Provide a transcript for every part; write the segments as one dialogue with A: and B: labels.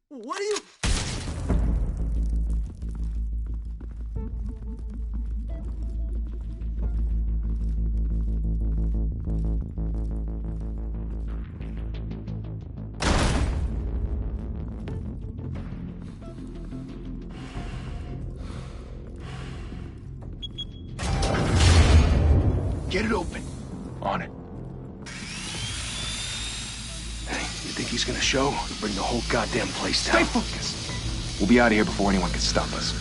A: What are you...
B: Get it open. On it. Hey, you think he's gonna show? We'll bring the whole goddamn place down.
A: Stay focused!
B: We'll be out of here before anyone can stop us.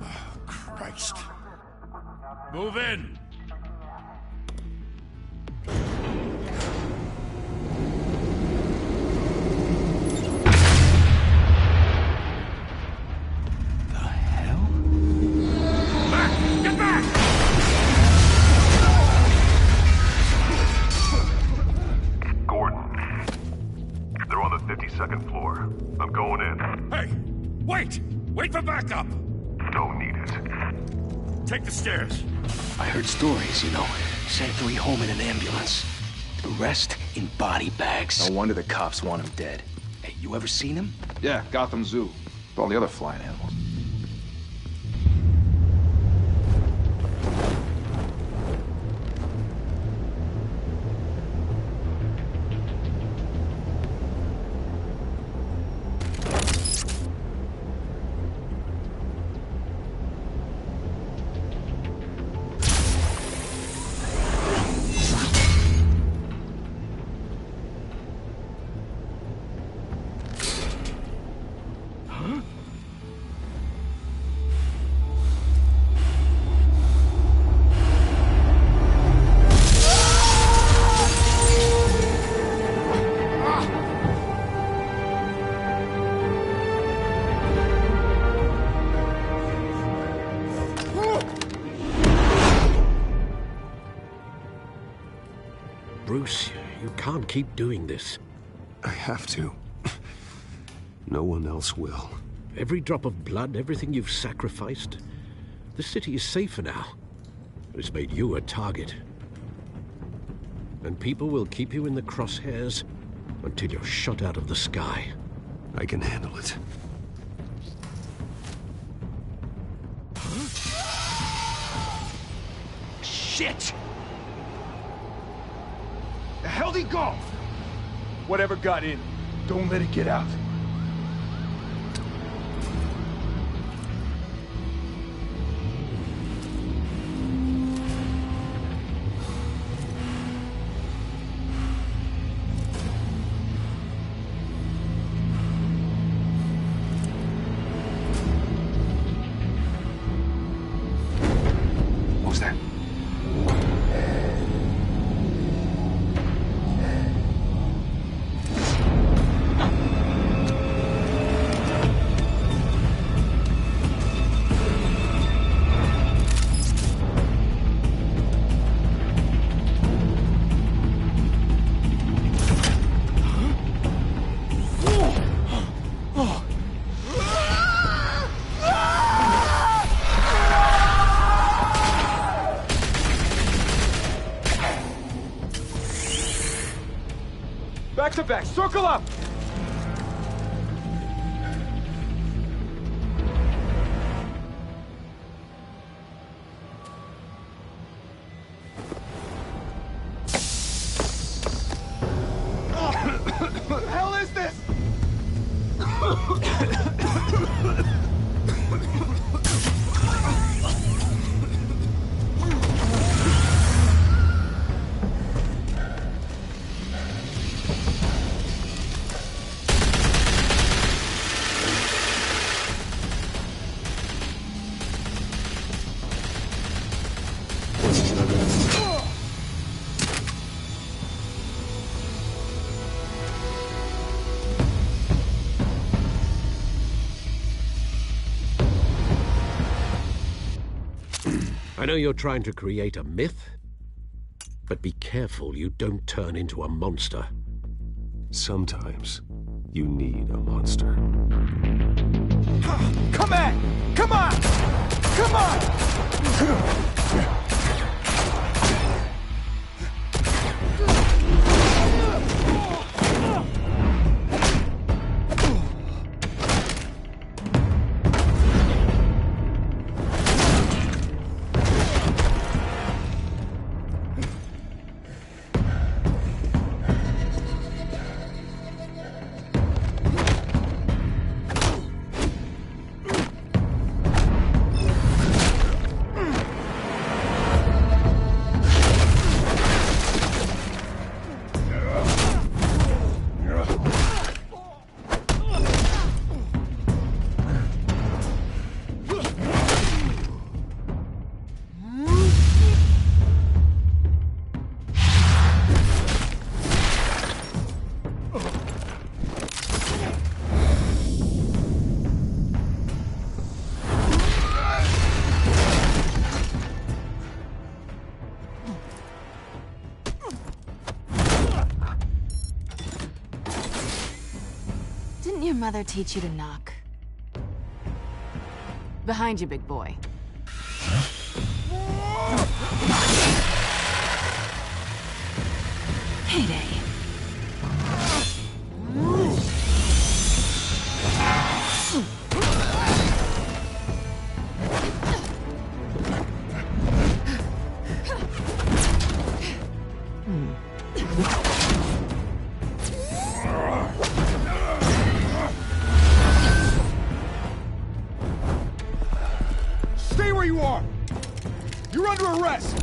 A: Oh, Christ.
C: Move in!
D: Second floor. I'm going in.
C: Hey! Wait! Wait for backup!
D: Don't need it.
C: Take the stairs.
B: I heard stories, you know. Sent 3 home in an ambulance. The rest in body bags. No wonder the cops want him dead. Hey, you ever seen him?
E: Yeah, Gotham Zoo. With all the other flying animals.
F: Bruce, you can't keep doing this.
G: I have to. No one else will.
F: Every drop of blood, everything you've sacrificed. The city is safer now. It's made you a target. And people will keep you in the crosshairs until you're shot out of the sky.
G: I can handle it.
B: Shit!
E: The hell'd he go? Whatever got in, don't let it get out.
B: What was that?
E: back! Circle up! What the hell is this?
F: I know you're trying to create a myth, but be careful you don't turn into a monster.
G: Sometimes you need a monster.
E: Come on! Come on! Come on!
H: Didn't your mother teach you to knock? Behind you, big boy. Payday.
E: Stay where you are! You're under arrest!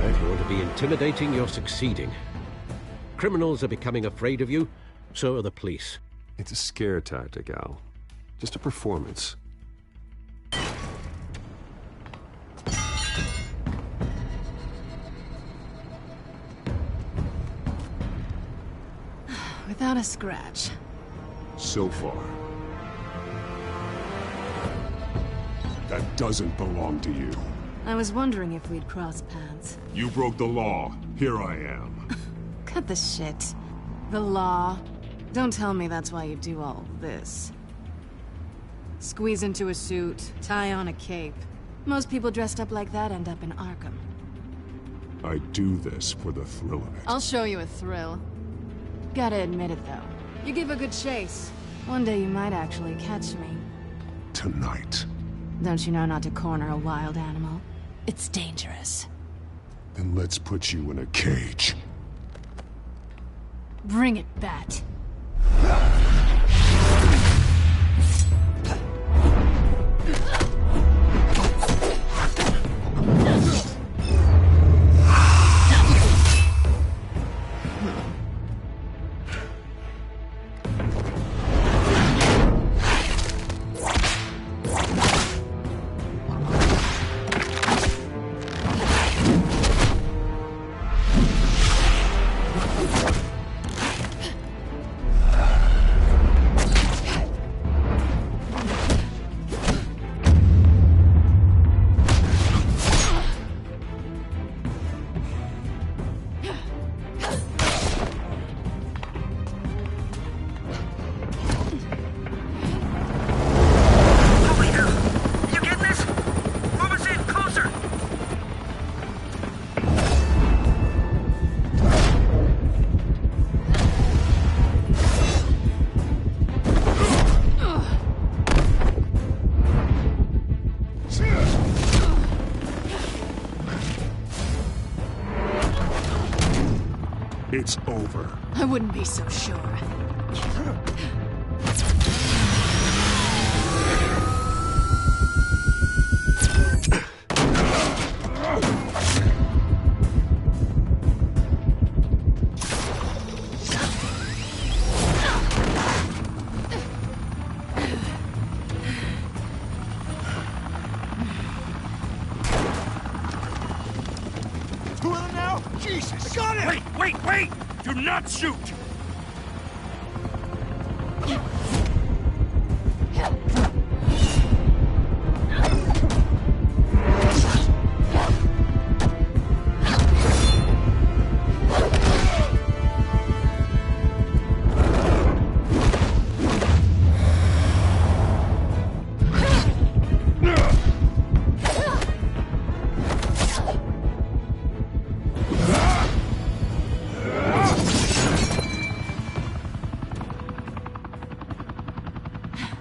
F: If you want to be intimidating, you're succeeding. Criminals are becoming afraid of you, so are the police.
G: It's a scare tactic, Al. Just a performance.
H: Without a scratch.
I: So far. That doesn't belong to you.
H: I was wondering if we'd cross paths.
I: You broke the law. Here I am.
H: Cut the shit. The law. Don't tell me that's why you do all this. Squeeze into a suit, tie on a cape. Most people dressed up like that end up in Arkham.
I: I do this for the thrill of it.
H: I'll show you a thrill. Gotta admit it, though. You give a good chase. One day you might actually catch me.
I: Tonight.
H: Don't you know not to corner a wild animal? It's dangerous.
I: Then let's put you in a cage.
H: Bring it, Bat.
I: It's over.
H: I wouldn't be so sure.
C: Two of them now? Jesus! I got it! Wait! Do not shoot!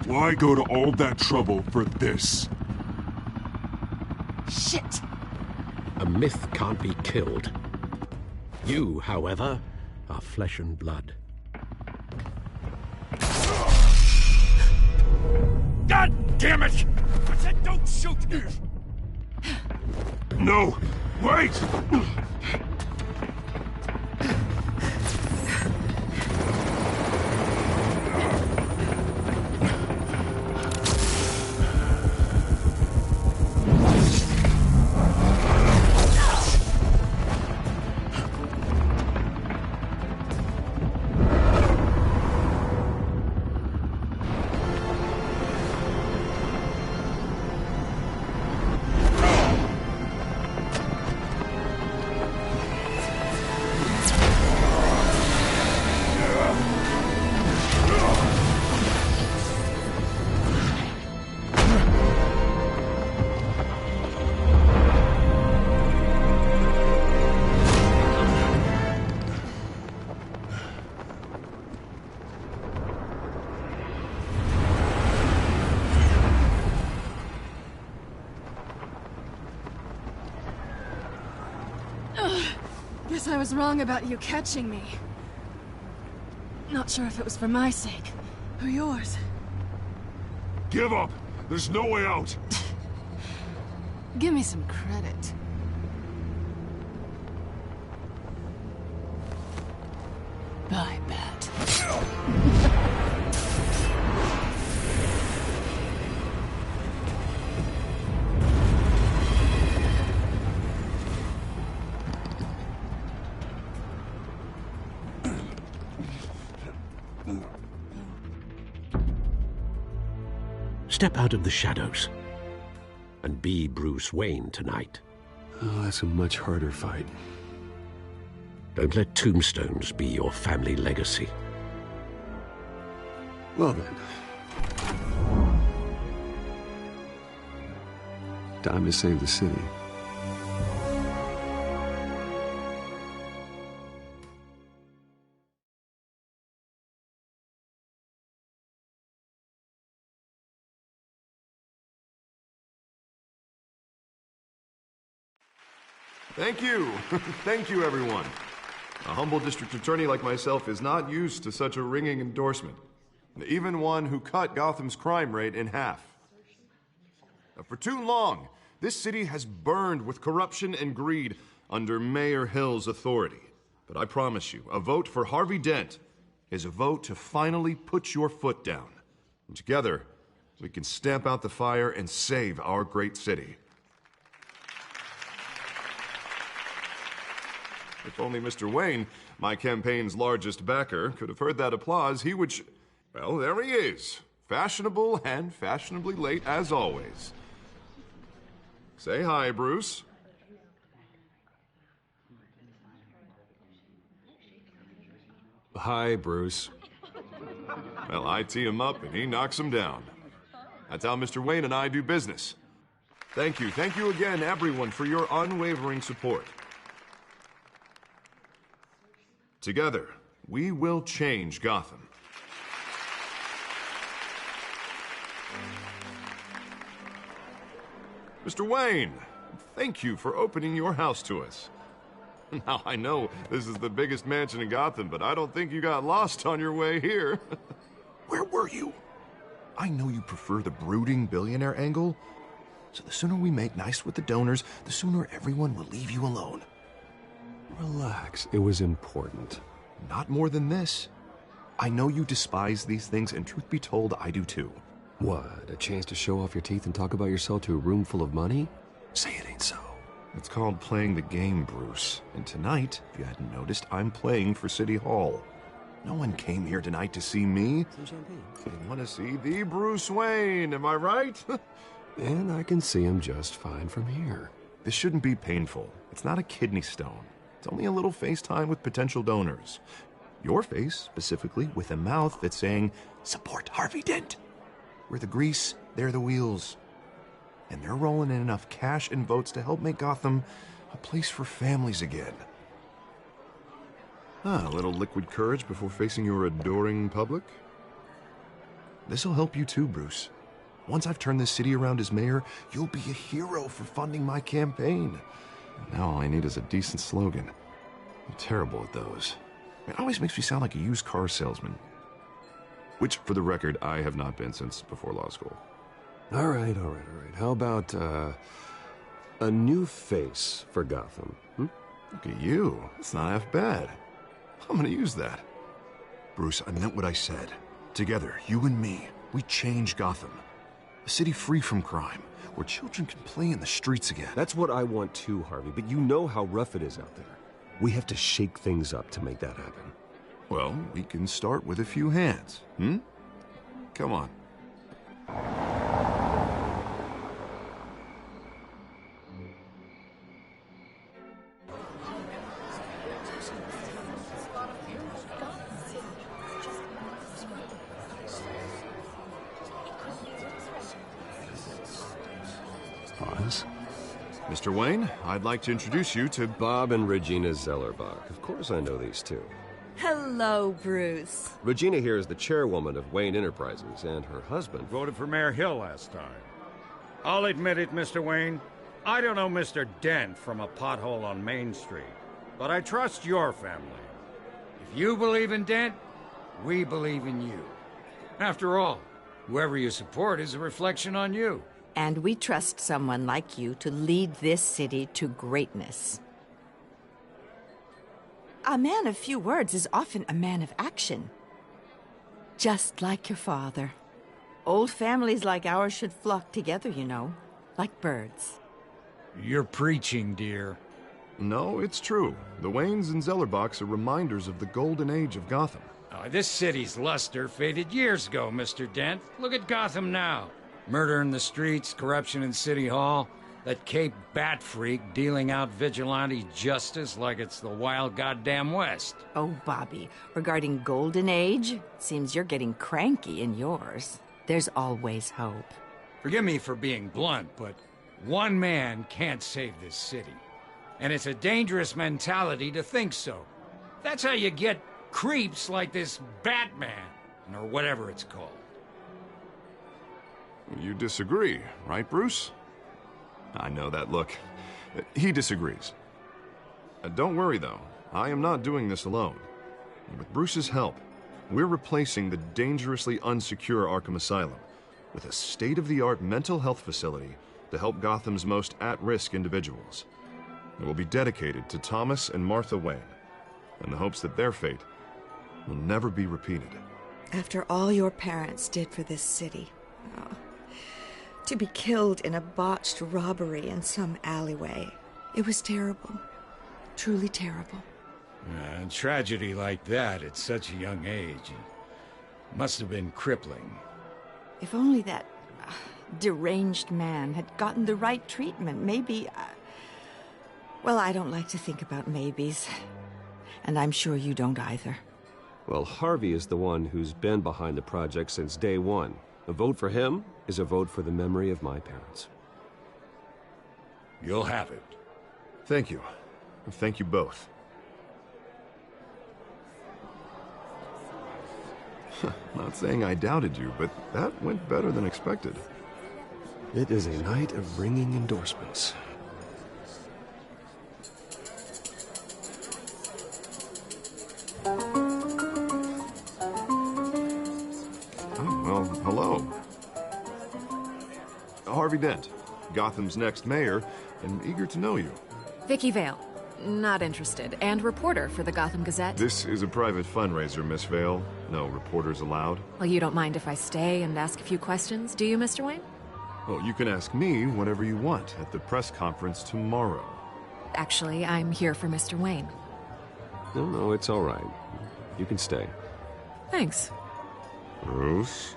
I: Why go to all that trouble for this?
H: Shit!
F: A myth can't be killed. You, however, are flesh and blood.
C: God damn it! I said don't shoot!
I: No! Wait!
H: Guess I was wrong about you catching me. Not sure if it was for my sake, or yours.
I: Give up! There's no way out!
H: Give me some credit. Bye, Bat.
F: Step out of the shadows and be Bruce Wayne tonight.
G: Oh, that's a much harder fight.
F: Don't let tombstones be your family legacy.
G: Well then. Time to save the city.
J: Thank you. Thank you, everyone. A humble district attorney like myself is not used to such a ringing endorsement. Even one who cut Gotham's crime rate in half. For too long, this city has burned with corruption and greed under Mayor Hill's authority. But I promise you, a vote for Harvey Dent is a vote to finally put your foot down. And together, we can stamp out the fire and save our great city. If only Mr. Wayne, my campaign's largest backer, could have heard that applause, he would well, there he is. Fashionable and fashionably late as always. Say hi, Bruce.
G: Hi, Bruce.
J: Well, I tee him up and he knocks him down. That's how Mr. Wayne and I do business. Thank you. Thank you again, everyone, for your unwavering support. Together, we will change Gotham. Mr. Wayne, thank you for opening your house to us. Now, I know this is the biggest mansion in Gotham, but I don't think you got lost on your way here.
G: Where were you?
J: I know you prefer the brooding billionaire angle, so the sooner we make nice with the donors, the sooner everyone will leave you alone.
G: Relax, it was important.
J: Not more than this. I know you despise these things, and truth be told, I do too.
G: What, a chance to show off your teeth and talk about yourself to a room full of money? Say it ain't so.
J: It's called playing the game, Bruce. And tonight, if you hadn't noticed, I'm playing for City Hall. No one came here tonight to see me.
G: Some champagne.
J: They want to see the Bruce Wayne, am I right?
G: And I can see him just fine from here.
J: This shouldn't be painful. It's not a kidney stone. It's only a little FaceTime with potential donors. Your face, specifically, with a mouth that's saying, support Harvey Dent. We're the grease, they're the wheels. And they're rolling in enough cash and votes to help make Gotham a place for families again. A little liquid courage before facing your adoring public. This'll help you too, Bruce. Once I've turned this city around as mayor, you'll be a hero for funding my campaign. Now all I need is a decent slogan. I'm terrible at those. It always makes me sound like a used car salesman. Which, for the record, I have not been since before law school.
G: All right. How about, a new face for Gotham,
J: Look at you. It's not half bad. I'm gonna use that. Bruce, I meant what I said. Together, you and me, we change Gotham. A city free from crime, where children can play in the streets again.
G: That's what I want too, Harvey, but you know how rough it is out there. We have to shake things up to make that happen.
J: Well, we can start with a few hands, Come on.
G: Pause.
J: Mr. Wayne, I'd like to introduce you to
G: Bob and Regina Zellerbach. Of course I know these two.
K: Hello, Bruce.
G: Regina here is the chairwoman of Wayne Enterprises, and her husband
C: Voted for Mayor Hill last time. I'll admit it, Mr. Wayne. I don't know Mr. Dent from a pothole on Main Street, but I trust your family. If you believe in Dent, we believe in you. After all, whoever you support is a reflection on you.
K: And we trust someone like you to lead this city to greatness. A man of few words is often a man of action. Just like your father. Old families like ours should flock together, you know, like birds.
C: You're preaching, dear.
J: No, it's true. The Waynes and Zellerbachs are reminders of the golden age of Gotham.
C: This city's luster faded years ago, Mr. Dent. Look at Gotham now. Murder in the streets, corruption in City Hall, that Cape Bat freak dealing out vigilante justice like it's the wild goddamn West.
K: Oh, Bobby, regarding Golden Age, seems you're getting cranky in yours. There's always hope.
C: Forgive me for being blunt, but one man can't save this city. And it's a dangerous mentality to think so. That's how you get creeps like this Batman, or whatever it's called.
J: You disagree, right, Bruce? I know that look. He disagrees. Don't worry, though. I am not doing this alone. With Bruce's help, we're replacing the dangerously unsecure Arkham Asylum with a state-of-the-art mental health facility to help Gotham's most at-risk individuals. It will be dedicated to Thomas and Martha Wayne, in the hopes that their fate will never be repeated.
L: After all your parents did for this city, to be killed in a botched robbery in some alleyway, it was terrible. Truly terrible.
C: A tragedy like that at such a young age must have been crippling.
K: If only that deranged man had gotten the right treatment, maybe... Well, I don't like to think about maybes. And I'm sure you don't either.
G: Well, Harvey is the one who's been behind the project since day one. A vote for him is a vote for the memory of my parents.
C: You'll have it.
J: Thank you. Thank you both. Not saying I doubted you, but that went better than expected.
G: It is a night of ringing endorsements.
J: Harvey Dent, Gotham's next mayor, and eager to know you.
M: Vicky Vale. Not interested. And reporter for the Gotham Gazette.
J: This is a private fundraiser, Miss Vale. No reporters allowed.
M: Well, you don't mind if I stay and ask a few questions, do you, Mr. Wayne?
J: Well, you can ask me whatever you want at the press conference tomorrow.
M: Actually, I'm here for Mr. Wayne.
G: No, it's all right. You can stay.
M: Thanks.
J: Bruce?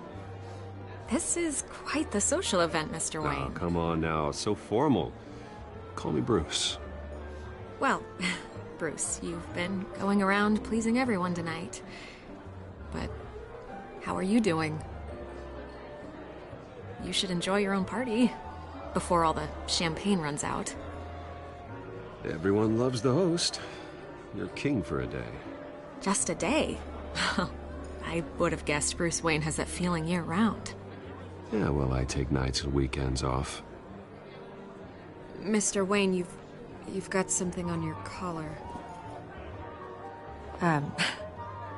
M: This is quite the social event, Mr. Wayne.
G: Oh, come on now. So formal. Call me Bruce.
M: Well, Bruce, you've been going around pleasing everyone tonight. But how are you doing? You should enjoy your own party before all the champagne runs out.
G: Everyone loves the host. You're king for a day.
M: Just a day? I would have guessed Bruce Wayne has that feeling year-round.
G: Yeah, well, I take nights and weekends off.
M: Mr. Wayne, you've got something on your collar.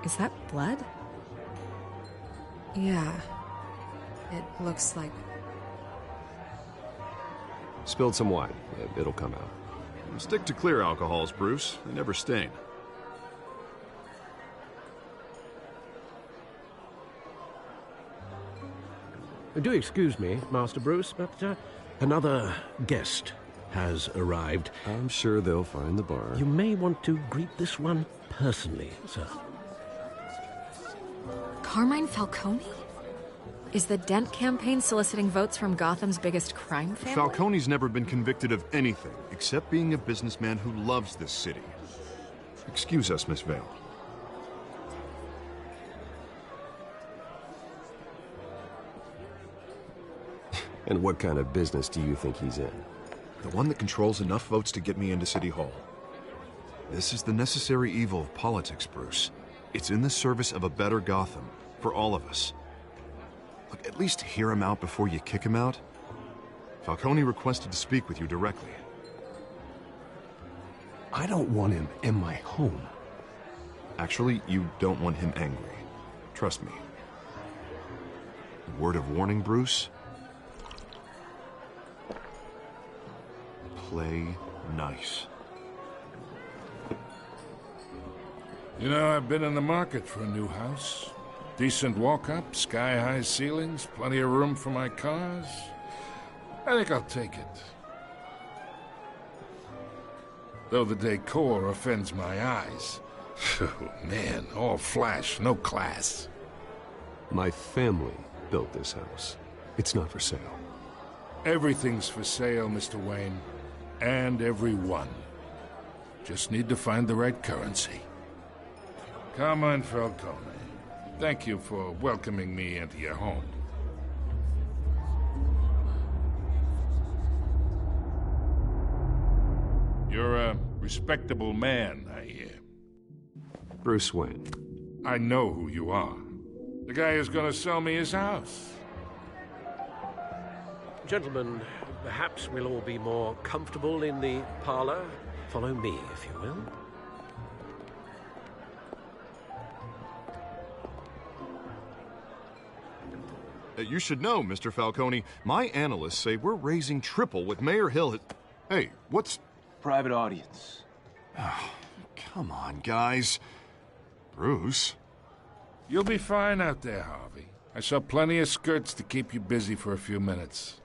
M: Is that blood? Yeah. It looks like...
G: Spilled some wine. It'll come out.
J: Stick to clear alcohols, Bruce. They never stain.
F: Do excuse me, Master Bruce, but another guest has arrived.
G: I'm sure they'll find the bar.
F: You may want to greet this one personally, sir.
M: Carmine Falcone? Is the Dent campaign soliciting votes from Gotham's biggest crime family?
J: Falcone's never been convicted of anything, except being a businessman who loves this city. Excuse us, Miss Vale.
G: And what kind of business do you think he's in?
J: The one that controls enough votes to get me into City Hall. This is the necessary evil of politics, Bruce. It's in the service of a better Gotham, for all of us. Look, at least hear him out before you kick him out. Falcone requested to speak with you directly.
I: I don't want him in my home.
J: Actually, you don't want him angry. Trust me. A word of warning, Bruce? Play nice.
N: You know, I've been in the market for a new house. Decent walk-up, sky-high ceilings, plenty of room for my cars. I think I'll take it. Though the decor offends my eyes. Oh, man, all flash, no class.
G: My family built this house. It's not for sale.
N: Everything's for sale, Mr. Wayne. And everyone. Just need to find the right currency. Carmine Falcone, thank you for welcoming me into your home. You're a respectable man, I hear.
G: Bruce Wayne.
N: I know who you are. The guy who's gonna sell me his house.
F: Gentlemen, perhaps we'll all be more comfortable in the parlor. Follow me, if you will.
J: You should know, Mr. Falcone, my analysts say we're raising triple what Mayor Hill had... Hey, what's...
B: Private audience.
J: Oh, come on, guys. Bruce?
N: You'll be fine out there, Harvey. I saw plenty of skirts to keep you busy for a few minutes.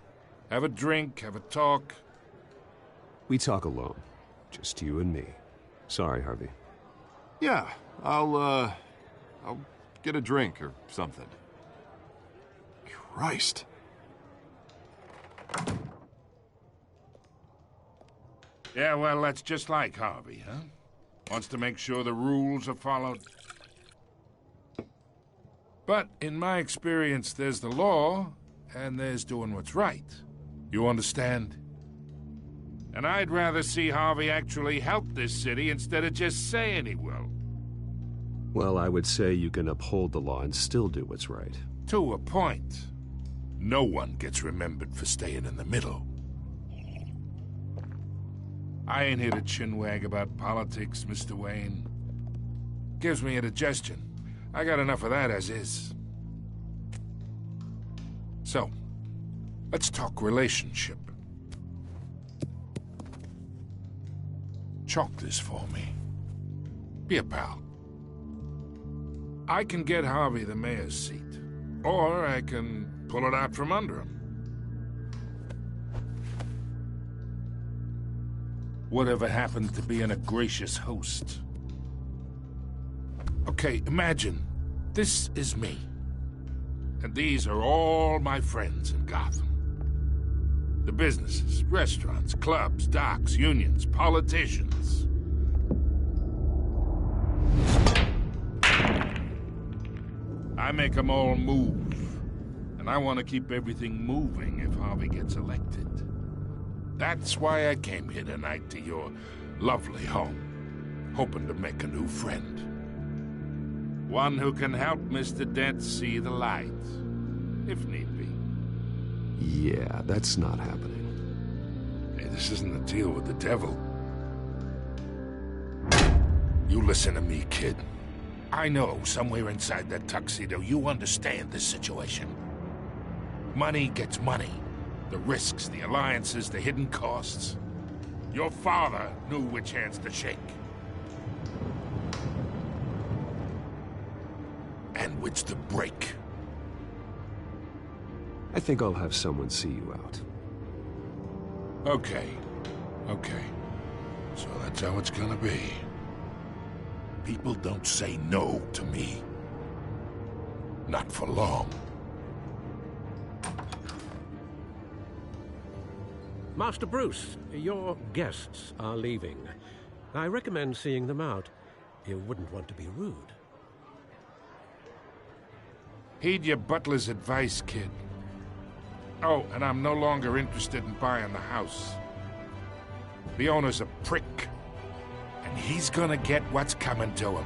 N: Have a drink, have a talk.
G: We talk alone. Just you and me. Sorry, Harvey.
J: Yeah, I'll get a drink or something. Christ.
N: Yeah, well, that's just like Harvey, huh? Wants to make sure the rules are followed. But in my experience, there's the law, and there's doing what's right. You understand? And I'd rather see Harvey actually help this city instead of just saying he will.
G: Well, I would say you can uphold the law and still do what's right.
N: To a point. No one gets remembered for staying in the middle. I ain't here to chinwag about politics, Mr. Wayne. Gives me indigestion. I got enough of that as is. So, Let's talk relationship. Chalk this for me. Be a pal. I can get Harvey the mayor's seat, or I can pull it out from under him. Whatever happened to being a gracious host? Okay, imagine this is me, and these are all my friends in Gotham. The businesses, restaurants, clubs, docks, unions, politicians. I make them all move. And I want to keep everything moving if Harvey gets elected. That's why I came here tonight to your lovely home, hoping to make a new friend. One who can help Mr. Dent see the light, if need be.
G: Yeah, that's not happening.
N: Hey, this isn't a deal with the devil. You listen to me, kid. I know, somewhere inside that tuxedo, you understand this situation. Money gets money. The risks, the alliances, the hidden costs. Your father knew which hands to shake. And which to break.
G: I think I'll have someone see you out.
N: Okay. So that's how it's gonna be. People don't say no to me. Not for long.
F: Master Bruce, your guests are leaving. I recommend seeing them out. You wouldn't want to be rude.
N: Heed your butler's advice, kid. Oh, and I'm no longer interested in buying the house. The owner's a prick. And he's gonna get what's coming to him.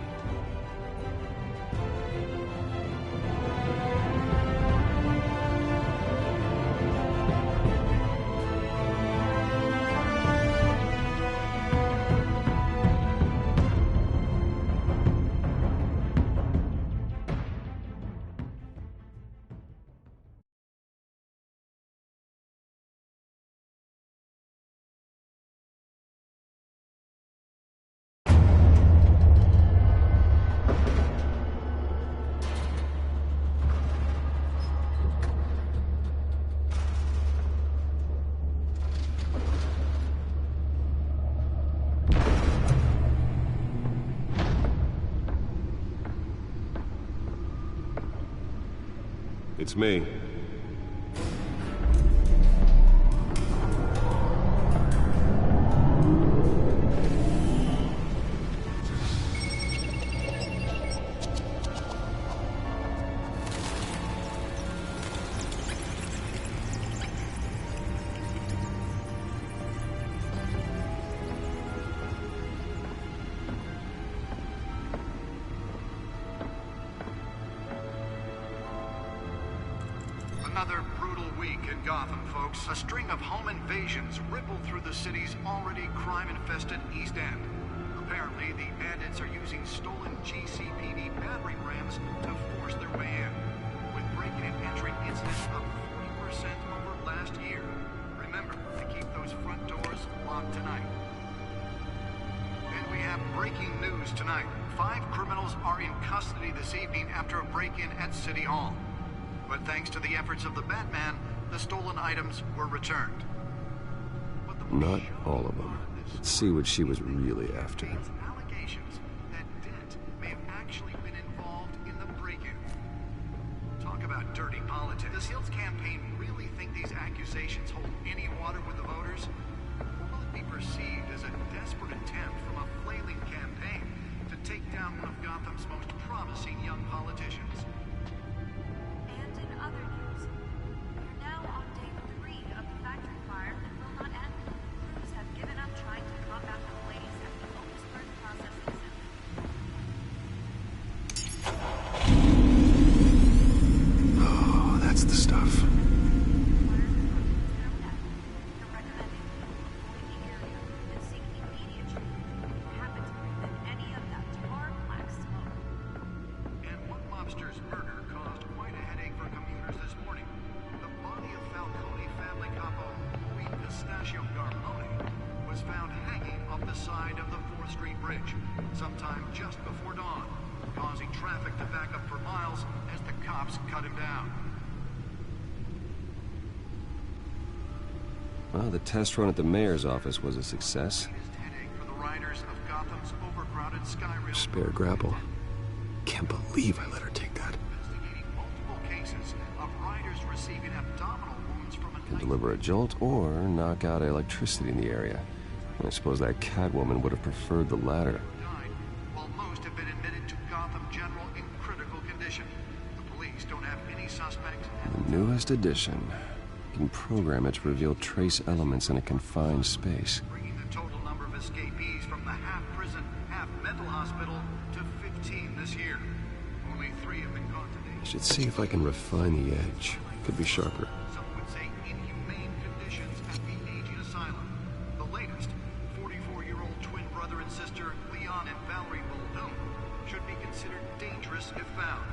G: It's me.
O: Another brutal week in Gotham, folks. A string of home invasions rippled through the city's already crime-infested East End. Apparently, the bandits are using stolen GCPD battering rams to force their way in, with breaking and entering incidents up 40% over last year. Remember to keep those front doors locked tonight. And we have breaking news tonight. 5 criminals are in custody this evening after a break-in at City Hall. But thanks to the efforts of the Batman, the stolen items were returned.
G: Not all of them. Let's see what she was really after.
O: Allegations that Dent may have actually been involved in the break-in. Talk about dirty politics. Does Hill's campaign really think these accusations hold any water with the voters? Or will it be perceived as a desperate attempt from a flailing campaign to take down one of Gotham's most promising young politicians?
P: Other news. We're now on day 3 of the factory fire that will not end. Crews have given up trying to combat the blaze at the Otisburg processing center.
G: Oh, that's the stuff.
P: They're recommending people avoid the area and seek immediate
O: the side of the 4th Street Bridge, sometime just before dawn, causing traffic to back up for miles as the cops cut him down.
G: Well, the test run at the mayor's office was a success.
O: For the riders of Gotham's overcrowded Skyrail
I: Spare grapple. Can't believe I let her take that.
O: multiple cases of riders receiving abdominal wounds from an
G: Can deliver a jolt or knock out electricity in the area. I suppose that Catwoman would have preferred the latter.
O: while most have been admitted to Gotham General in critical condition. The police don't have any suspects.
G: The newest addition. You can program it to reveal trace elements in a confined space.
O: Bringing the total number of escapees from the half-prison, half-mental hospital to 15 this year. Only 3 have been caught today.
G: I should see if I can refine the edge. Could be sharper.
O: Some would say inhumane conditions at the aging asylum. The latest, 44-year-old twin brother and sister Leon and Valerie Muldoon should be considered dangerous if found.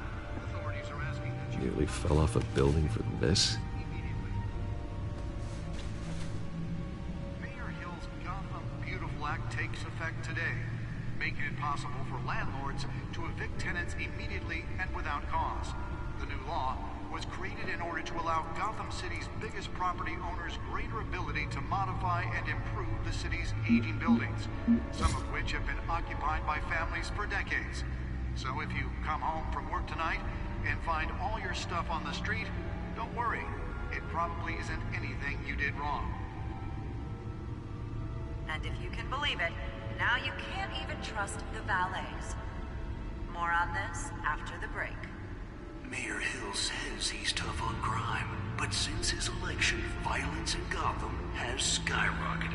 O: Authorities are asking that you...
G: Nearly fell off a building for this?
O: Mayor Hill's Gotham Beautiful Act takes effect today, making it possible for landlords to evict tenants immediately and without cause. The new law was created in order to allow Gotham City's biggest property owners greater ability to modify and improve the city's aging buildings, some of which have been occupied by families for decades. So if you come home from work tonight and find all your stuff on the street, don't worry. It probably isn't anything you did wrong.
Q: And if you can believe it, now you can't even trust the valets. More on this after the break.
R: Mayor Hill says he's tough on crime, but since his election, violence in Gotham has skyrocketed.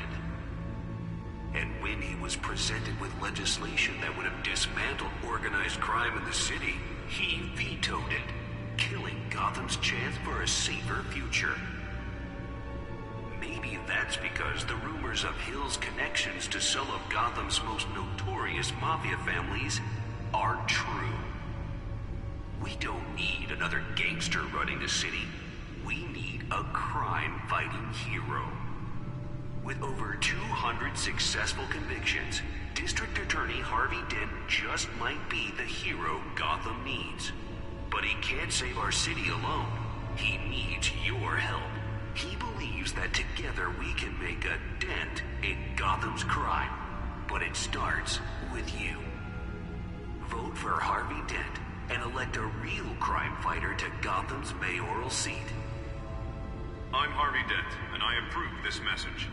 R: And when he was presented with legislation that would have dismantled organized crime in the city, he vetoed it, killing Gotham's chance for a safer future. Maybe that's because the rumors of Hill's connections to some of Gotham's most notorious mafia families are true. We don't need another gangster running the city. We need a crime-fighting hero. With over 200 successful convictions, District Attorney Harvey Dent just might be the hero Gotham needs. But he can't save our city alone. He needs your help. He believes that together we can make a dent in Gotham's crime. But it starts with you. Vote for Harvey Dent and elect a real crime fighter to Gotham's mayoral seat.
S: I'm Harvey Dent, and I approve this message.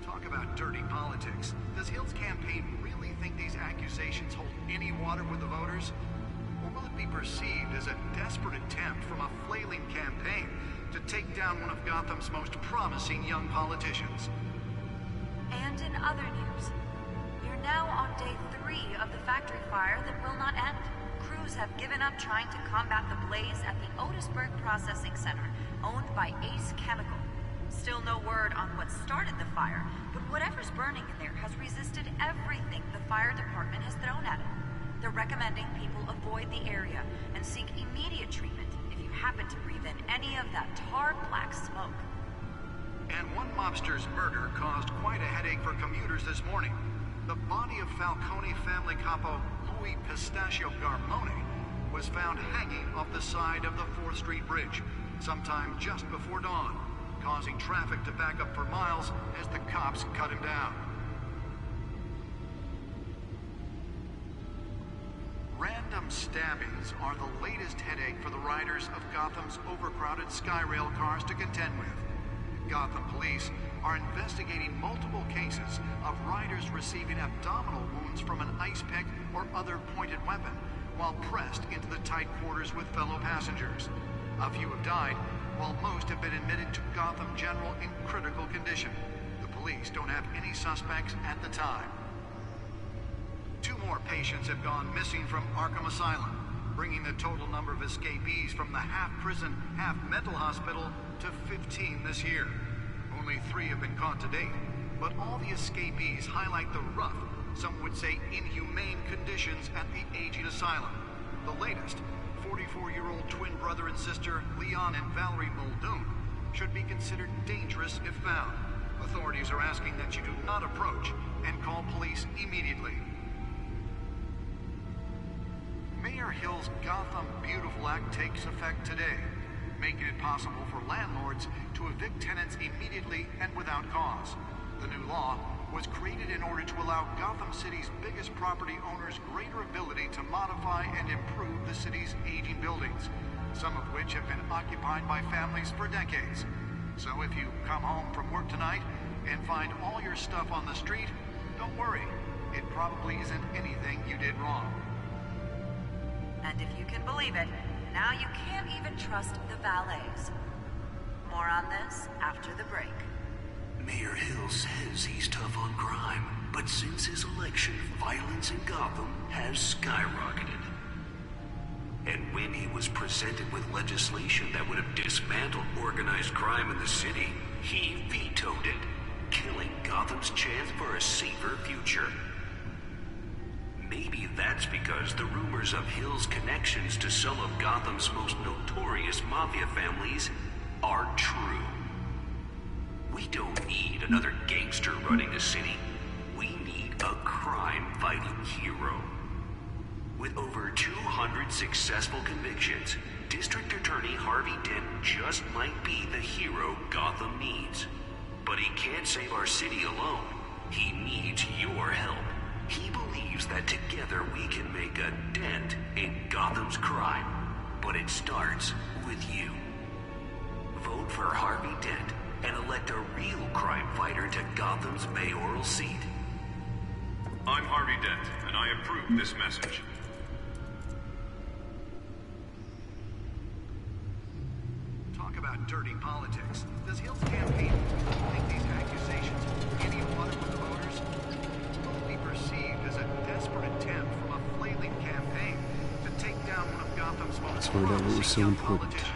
O: Talk about dirty politics. Does Hill's campaign really think these accusations hold any water with the voters? Or will it be perceived as a desperate attempt from a flailing campaign to take down one of Gotham's most promising young politicians?
Q: And in other news, you're now on day 3 of the factory fire that will not end. Crews have given up trying to combat the blaze at the Otisburg Processing Center, owned by Ace Chemical. Still no word on what started the fire, but whatever's burning in there has resisted everything the fire department has thrown at it. They're recommending people avoid the area and seek immediate treatment if you happen to breathe in any of that tar black smoke.
O: And one mobster's murder caused quite a headache for commuters this morning. The body of Falcone family capo Louis Pistachio Garmone was found hanging off the side of the 4th Street Bridge, sometime just before dawn, causing traffic to back up for miles as the cops cut him down. Random stabbings are the latest headache for the riders of Gotham's overcrowded Skyrail cars to contend with. Gotham police are investigating multiple cases of riders receiving abdominal wounds from an ice pick or other pointed weapon while pressed into the tight quarters with fellow passengers. A few have died, while most have been admitted to Gotham General in critical condition. The police don't have any suspects at the time. 2 more patients have gone missing from Arkham Asylum, bringing the total number of escapees from the half-prison, half-mental hospital to 15 this year. Only 3 have been caught to date, but all the escapees highlight the rough, some would say inhumane conditions at the aging asylum. The latest, 44-year-old twin brother and sister Leon and Valerie Muldoon, should be considered dangerous if found. Authorities are asking that you do not approach and call police immediately. Mayor Hill's Gotham Beautiful Act takes effect today, making it possible for landlords to evict tenants immediately and without cause. The new law was created in order to allow Gotham City's biggest property owners greater ability to modify and improve the city's aging buildings, some of which have been occupied by families for decades. So if you come home from work tonight and find all your stuff on the street, don't worry. It probably isn't anything you did wrong.
Q: And if you can believe it, now you can't even trust the valets. More on this after the break.
R: Mayor Hill says he's tough on crime, but since his election, violence in Gotham has skyrocketed. And when he was presented with legislation that would have dismantled organized crime in the city, he vetoed it, killing Gotham's chance for a safer future. Maybe that's because the rumors of Hill's connections to some of Gotham's most notorious mafia families are true. We don't need another gangster running the city. We need a crime-fighting hero. With over 200 successful convictions, District Attorney Harvey Dent just might be the hero Gotham needs. But he can't save our city alone. He needs your help. He believes that together we can make a dent in Gotham's crime. But it starts with you. Vote for Harvey Dent and elect a real crime fighter to Gotham's mayoral seat.
S: I'm Harvey Dent, and I approve this message.
O: Talk about dirty politics. Does Hill's campaign think these accusations hold any water with the voters? Will be perceived as a desperate attempt from a flailing campaign to take down one of Gotham's most promising young politicians.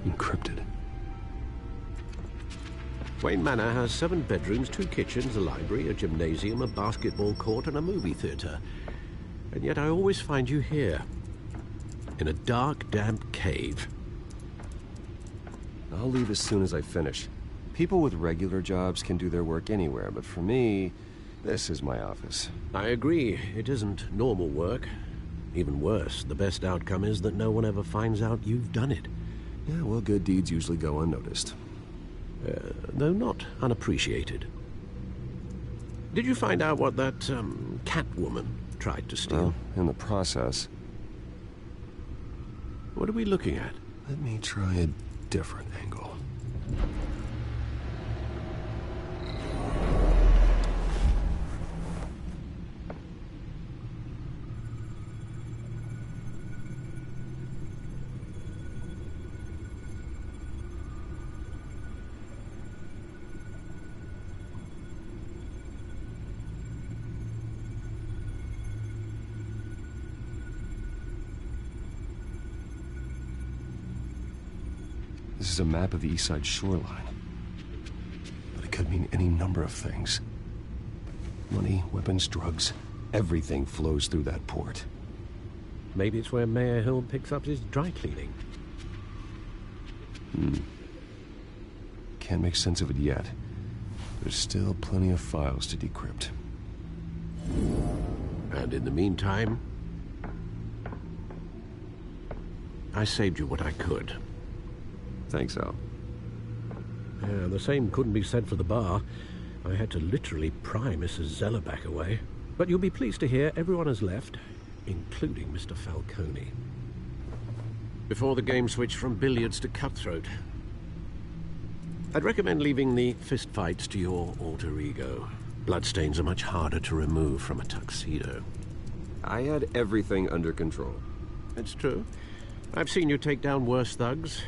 G: Encrypted.
F: Wayne Manor has 7 bedrooms, 2 kitchens, a library, a gymnasium, a basketball court, and a movie theater. And yet I always find you here, in a dark, damp cave.
G: I'll leave as soon as I finish. People with regular jobs can do their work anywhere, but for me, this is my office.
F: I agree. It isn't normal work. Even worse, the best outcome is that no one ever finds out you've done it.
G: Yeah, well, good deeds usually go unnoticed.
F: Though not unappreciated. Did you find out what that, Catwoman tried to steal?
G: Well, in the process.
F: What are we looking at?
G: Let me try a different angle. This is a map of the East Side shoreline. But it could mean any number of things. Money, weapons, drugs, everything flows through that port.
F: Maybe it's where Mayor Hill picks up his dry cleaning.
G: Can't make sense of it yet. There's still plenty of files to decrypt.
F: And in the meantime, I saved you what I could.
G: Thanks, Al.
F: Yeah, the same couldn't be said for the bar. I had to literally pry Mrs. Zeller back away. But you'll be pleased to hear everyone has left, including Mr. Falcone. Before the game switched from billiards to cutthroat. I'd recommend leaving the fistfights to your alter ego. Bloodstains are much harder to remove from a tuxedo.
G: I had everything under control.
F: It's true. I've seen you take down worse thugs.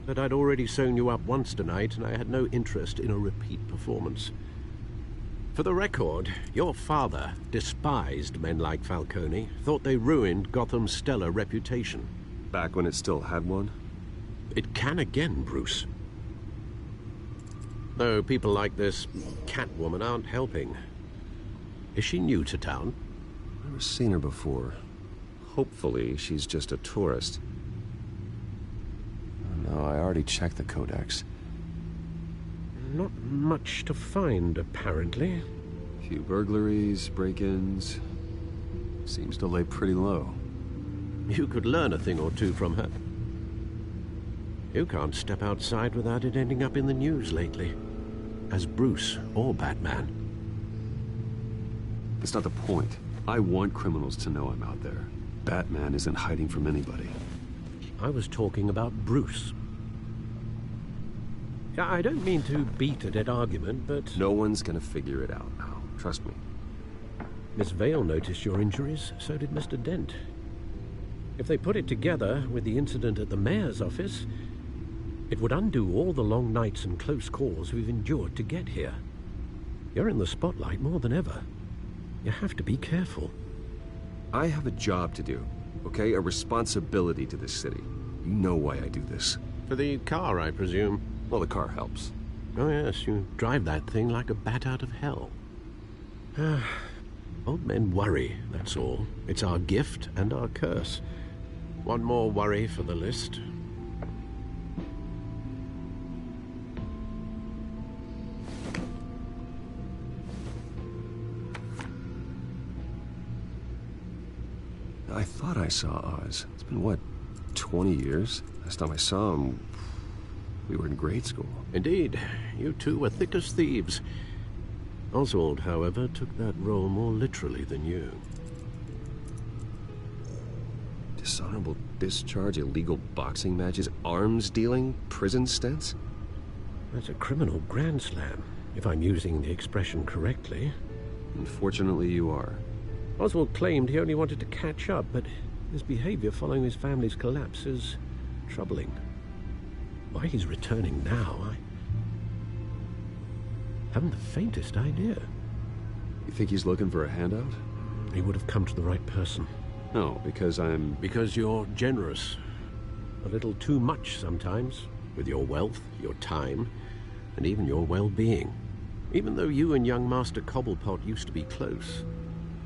F: But I'd already sewn you up once tonight, and I had no interest in a repeat performance. For the record, your father despised men like Falcone, thought they ruined Gotham's stellar reputation.
G: Back when it still had one?
F: It can again, Bruce. Though people like this Catwoman aren't helping. Is she new to town?
G: Never seen her before. Hopefully, she's just a tourist. Oh, no, I already checked the codex.
F: Not much to find, apparently.
G: Few burglaries, break-ins. Seems to lay pretty low.
F: You could learn a thing or two from her. You can't step outside without it ending up in the news lately. As Bruce or Batman.
G: That's not the point. I want criminals to know I'm out there. Batman isn't hiding from anybody.
F: I was talking about Bruce. I don't mean to beat a dead argument, but...
G: No one's gonna figure it out now. Trust me.
F: Miss Vale noticed your injuries, so did Mr. Dent. If they put it together with the incident at the mayor's office, it would undo all the long nights and close calls we've endured to get here. You're in the spotlight more than ever. You have to be careful.
G: I have a job to do, okay? A responsibility to this city. You know why I do this.
F: For the car, I presume.
G: Well, the car helps.
F: Oh yes, you drive that thing like a bat out of hell. Old men worry, that's all. It's our gift and our curse. One more worry for the list.
G: I thought I saw Oz. It's been, what, 20 years? Last time I saw him, we were in grade school.
F: Indeed. You two were thick as thieves. Oswald, however, took that role more literally than you.
G: Dishonorable discharge, illegal boxing matches, arms dealing, prison stints?
F: That's a criminal grand slam, if I'm using the expression correctly.
G: Unfortunately, you are.
F: Oswald claimed he only wanted to catch up, but his behavior following his family's collapse is troubling. Why he's returning now, I haven't the faintest idea.
G: You think he's looking for a handout?
F: He would have come to the right person.
G: No, because I'm...
F: Because you're generous. A little too much sometimes, with your wealth, your time, and even your well-being. Even though you and young Master Cobblepot used to be close,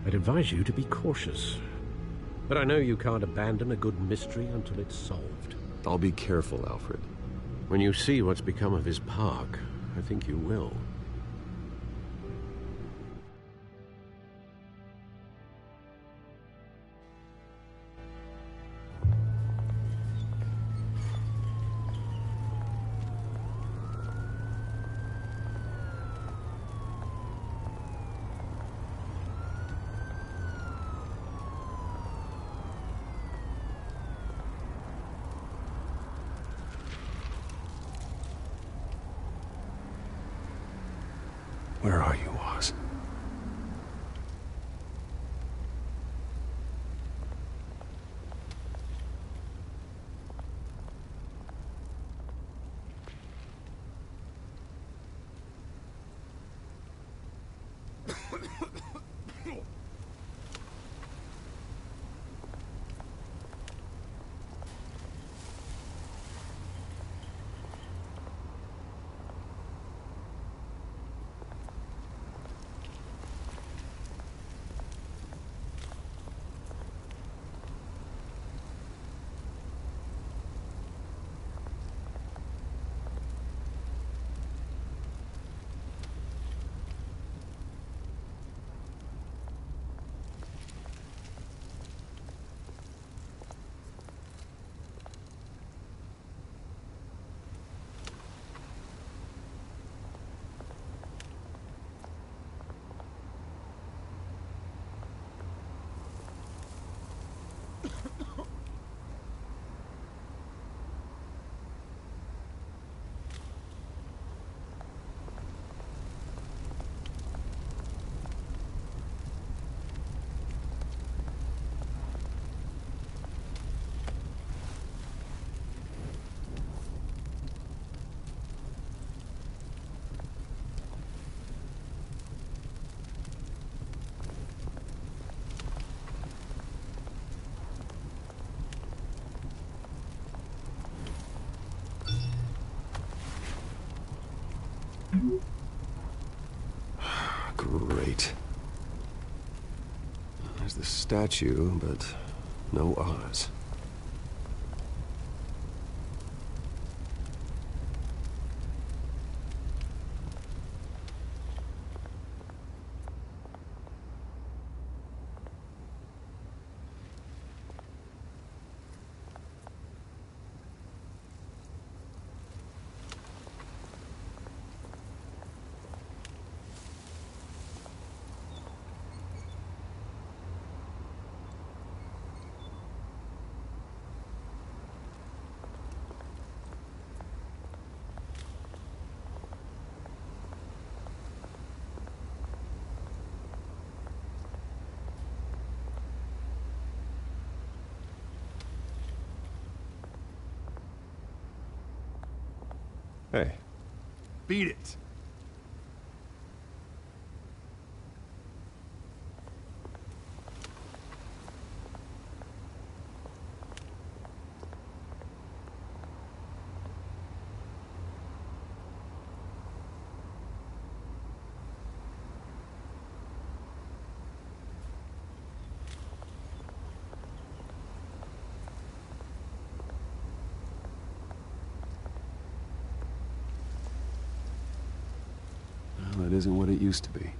F: I'd advise you to be cautious. But I know you can't abandon a good mystery until it's solved.
G: I'll be careful, Alfred.
F: When you see what's become of his park, I think you will.
G: Where are you, Oz? There's the statue, but no Oz. Hey.
E: Beat it.
G: Well, that isn't what it used to be.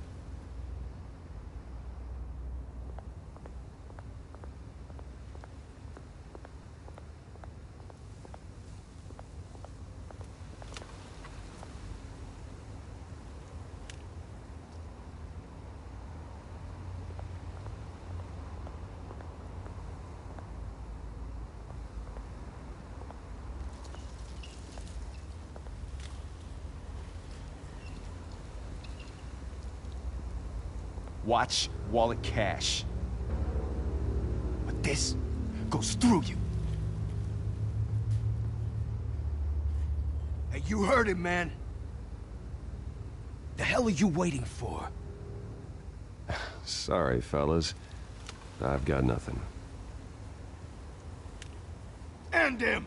E: Watch wallet cash. But this goes through you. Hey, you heard it, man. The hell are you waiting for?
G: Sorry, fellas. I've got nothing.
E: End him!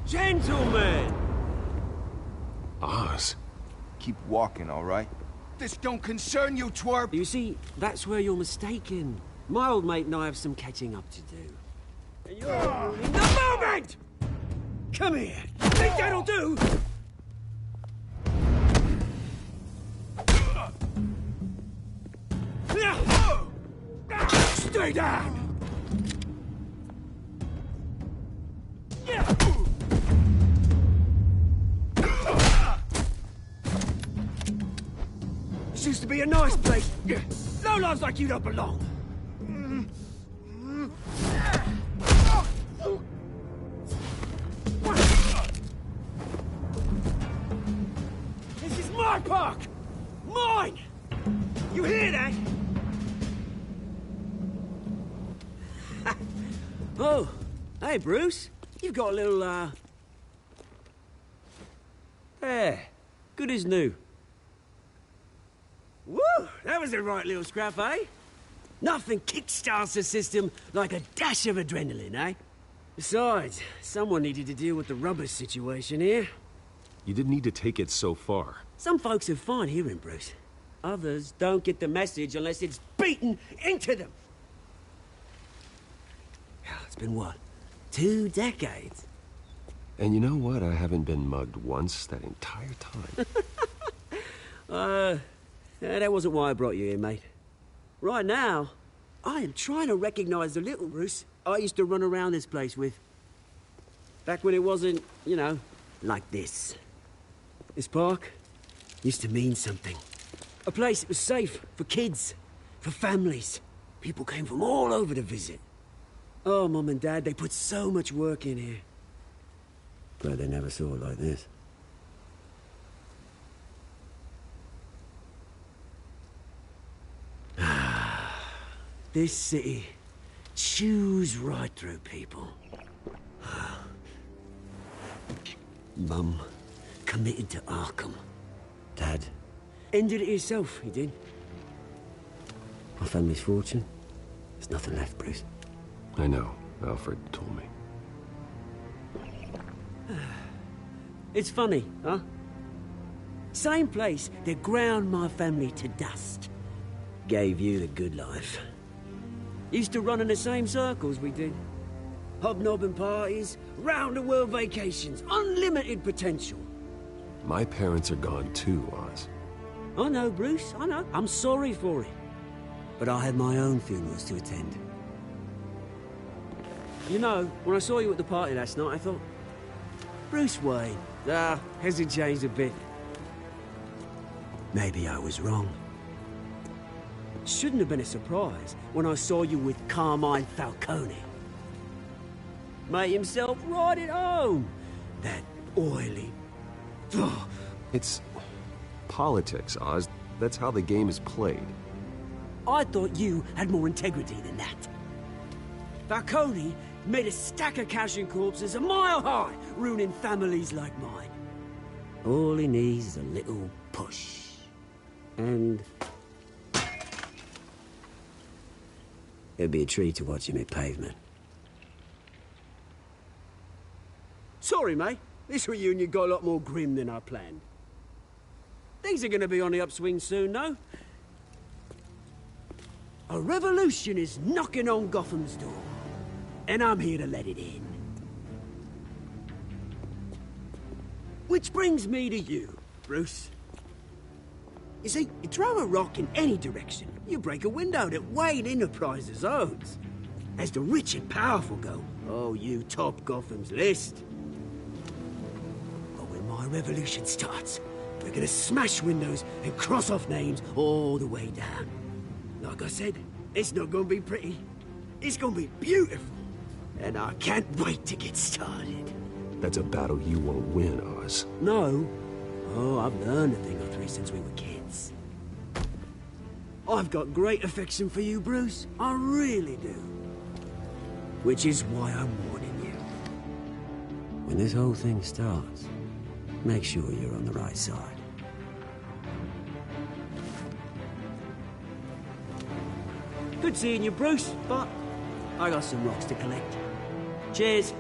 T: Gentlemen!
G: Oz.
E: Keep walking, all right? This don't concern you, twerp!
T: You see, that's where you're mistaken. My old mate and I have some catching up to do. And you're in the moment! Come here! Think that'll do? Stay down! This used to be a nice place. No lives like you don't belong. This is my park! Mine! You hear that? Oh, hey, Bruce. You've got a little, There. Good as new. Woo! That was a right little scrap, eh? Nothing kickstarts the system like a dash of adrenaline, eh? Besides, someone needed to deal with the rubber situation here.
G: You didn't need to take it so far.
T: Some folks are fine hearing, Bruce. Others don't get the message unless it's beaten into them. It's been, what, 2 decades?
G: And you know what? I haven't been mugged once that entire time.
T: That wasn't why I brought you here, mate. Right now, I am trying to recognize the little Bruce I used to run around this place with. Back when it wasn't, you know, like this. This park used to mean something. A place that was safe for kids, for families. People came from all over to visit. Oh, Mum and Dad, they put so much work in here. Glad they never saw it like this. This city chews right through people. Mum committed to Arkham. Dad ended it himself, he did. My family's fortune, there's nothing left, Bruce.
G: I know. Alfred told me.
T: It's funny, huh? Same place that ground my family to dust. gave you the good life. Used to run in the same circles we did. Hobnobbing parties, round-the-world vacations, unlimited potential.
G: My parents are gone too, Oz.
T: I know, Bruce, I know. I'm sorry for it. But I had my own funerals to attend. You know, when I saw you at the party last night, I thought... Bruce Wayne. Hasn't changed a bit. Maybe I was wrong. Shouldn't have been a surprise when I saw you with Carmine Falcone. Made himself right at home. That oily...
G: It's politics, Oz. That's how the game is played.
T: I thought you had more integrity than that. Falcone made a stack of cash and corpses a mile high, ruining families like mine. All he needs is a little push. And... it'd be a treat to watch him hit pavement. Sorry, mate. This reunion got a lot more grim than I planned. Things are gonna be on the upswing soon, though. A revolution is knocking on Gotham's door. And I'm here to let it in. Which brings me to you, Bruce. You see, you throw a rock in any direction, you break a window that Wayne Enterprises owns. As the rich and powerful go, oh, you top Gotham's list. But when my revolution starts, we're gonna smash windows and cross off names all the way down. Like I said, it's not gonna be pretty. It's gonna be beautiful. And I can't wait to get started.
G: That's a battle you won't win, Oz.
T: No. Oh, I've learned a thing or three since we were kids. I've got great affection for you, Bruce. I really do. Which is why I'm warning you. When this whole thing starts, make sure you're on the right side. Good seeing you, Bruce, but I got some rocks to collect. Cheers.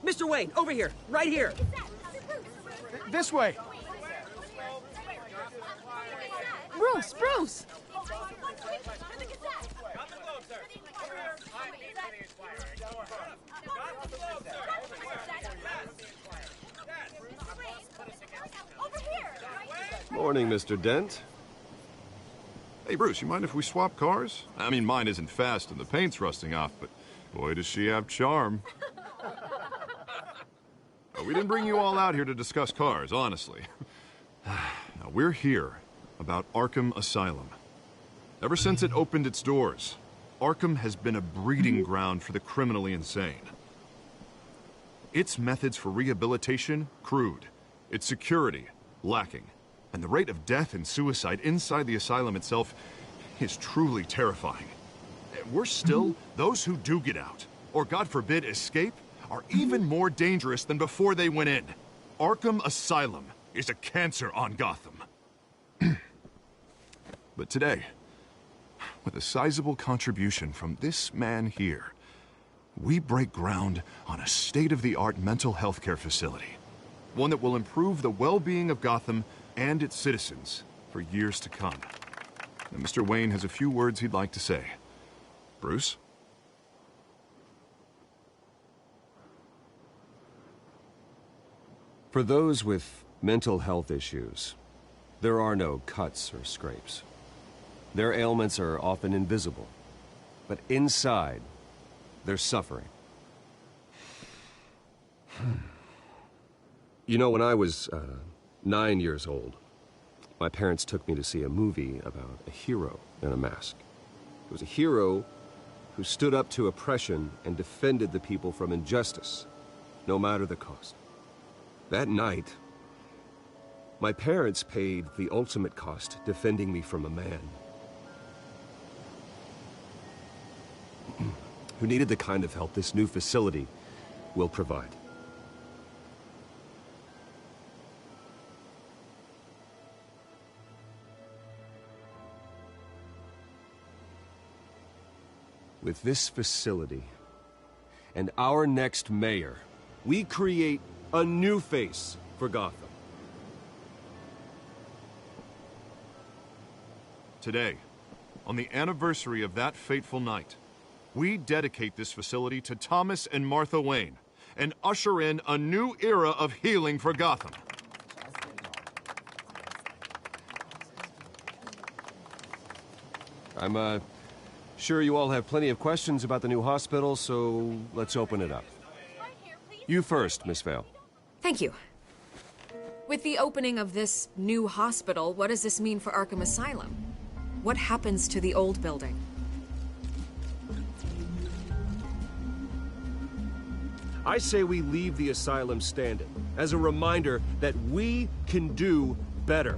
T: Mr. Wayne, over here, right here.
E: This way.
H: Bruce, Bruce!
J: Morning, Mr. Dent. Hey, Bruce, you mind if we swap cars? I mean, mine isn't fast and the paint's rusting off, but boy, does she have charm. We didn't bring you all out here to discuss cars, honestly. Now, we're here about Arkham Asylum. Ever since it opened its doors, Arkham has been a breeding ground for the criminally insane. Its methods for rehabilitation, crude. Its security, lacking. And the rate of death and suicide inside the asylum itself is truly terrifying. Worse still, those who do get out, or God forbid, escape, are even more dangerous than before they went in. Arkham Asylum is a cancer on Gotham. But today, with a sizable contribution from this man here, we break ground on a state-of-the-art mental health care facility. One that will improve the well-being of Gotham and its citizens for years to come. And Mr. Wayne has a few words he'd like to say. Bruce?
G: For those with mental health issues, there are no cuts or scrapes. Their ailments are often invisible, but inside, they're suffering. You know, when I was 9 years old, my parents took me to see a movie about a hero in a mask. It was a hero who stood up to oppression and defended the people from injustice, no matter the cost. That night, my parents paid the ultimate cost defending me from a man who needed the kind of help this new facility will provide. With this facility and our next mayor, we create a new face for Gotham.
J: Today, on the anniversary of that fateful night, we dedicate this facility to Thomas and Martha Wayne and usher in a new era of healing for Gotham.
G: I'm sure you all have plenty of questions about the new hospital, so let's open it up. You first, Miss Vale.
M: Thank you. With the opening of this new hospital, what does this mean for Arkham Asylum? What happens to the old building?
G: I say we leave the asylum standing as a reminder that we can do better.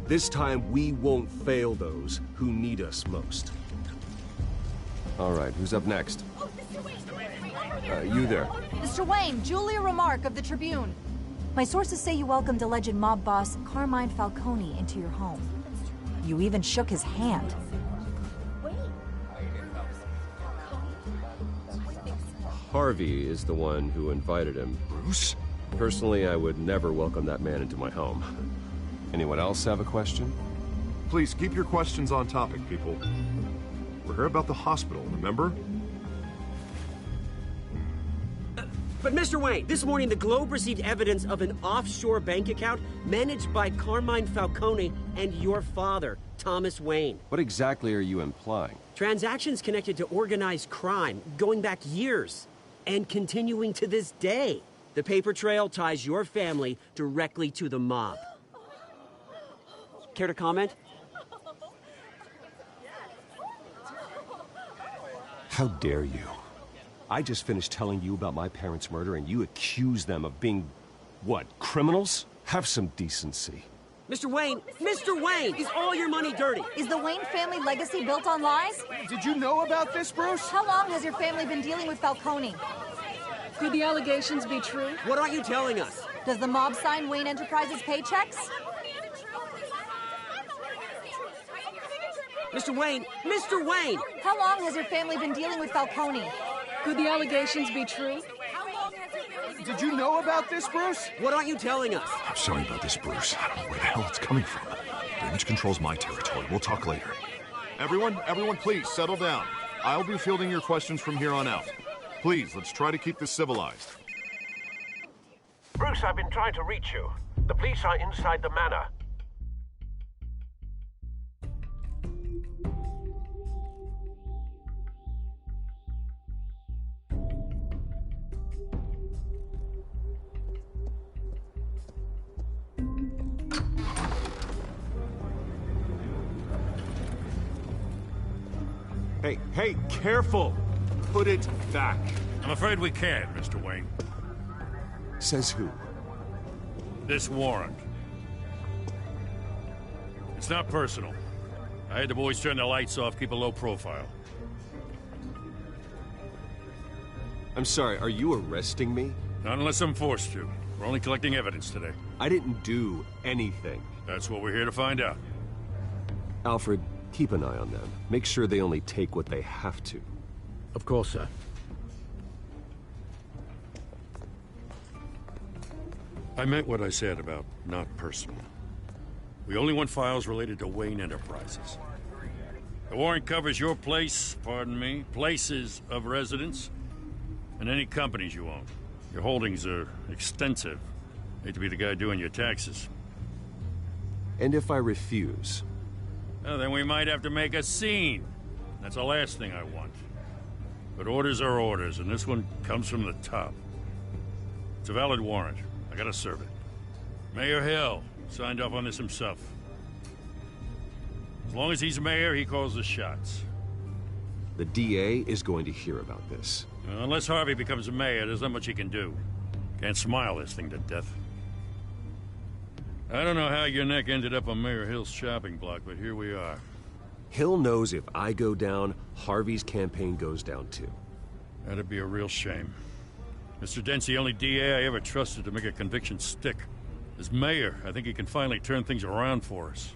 G: This time, we won't fail those who need us most. All right, who's up next? You there.
P: Mr. Wayne, Julia Remark of the Tribune. My sources say you welcomed alleged mob boss Carmine Falcone into your home. You even shook his hand.
G: Harvey is the one who invited him.
J: Bruce?
G: Personally, I would never welcome that man into my home. Anyone else have a question?
J: Please keep your questions on topic, people. We're here about the hospital, remember?
T: But Mr. Wayne, this morning the Globe received evidence of an offshore bank account managed by Carmine Falcone and your father, Thomas Wayne.
G: What exactly are you implying?
T: Transactions connected to organized crime, going back years, and continuing to this day. The paper trail ties your family directly to the mob. Care to comment?
G: How dare you? I just finished telling you about my parents' murder and you accuse them of being, what, criminals? Have some decency.
T: Mr. Wayne, is all your money dirty?
P: Is the Wayne family legacy built on lies?
E: Did you know about this, Bruce?
P: How long has your family been dealing with Falcone?
M: Could the allegations be true?
T: What aren't you telling us?
P: Does the mob sign Wayne Enterprises paychecks?
T: Mr. Wayne!
P: How long has your family been dealing with Falcone?
M: Could the allegations be true?
E: Did you know about this, Bruce?
T: What aren't you telling us?
J: I'm sorry about this, Bruce. I don't know where the hell it's coming from. Damage control's my territory. We'll talk later. Everyone, please, settle down. I'll be fielding your questions from here on out. Please, let's try to keep this civilized.
U: Bruce, I've been trying to reach you. The police are inside the manor.
G: Hey, careful! Put it back.
C: I'm afraid we can't, Mr. Wayne.
G: Says who?
C: This warrant. It's not personal. I had the boys turn the lights off, keep a low profile.
G: I'm sorry, are you arresting me?
C: Not unless I'm forced to. We're only collecting evidence today.
G: I didn't do anything.
C: That's what we're here to find out.
G: Alfred, keep an eye on them. Make sure they only take what they have to.
F: Of course, sir.
C: I meant what I said about not personal. We only want files related to Wayne Enterprises. The warrant covers your places of residence, and any companies you own. Your holdings are extensive. Hate to be the guy doing your taxes.
G: And if I refuse?
C: Well, then we might have to make a scene. That's the last thing I want. But orders are orders, and this one comes from the top. It's a valid warrant. I gotta serve it.
A: Mayor Hill signed off on this himself. As long as he's mayor, he calls the shots.
G: The DA is going to hear about this.
A: Unless Harvey becomes a mayor, there's not much he can do. Can't smile this thing to death. I don't know how your neck ended up on Mayor Hill's shopping block, but here we are.
G: Hill knows if I go down, Harvey's campaign goes down too.
A: That'd be a real shame. Mr. Dent's the only DA I ever trusted to make a conviction stick. As mayor, I think he can finally turn things around for us.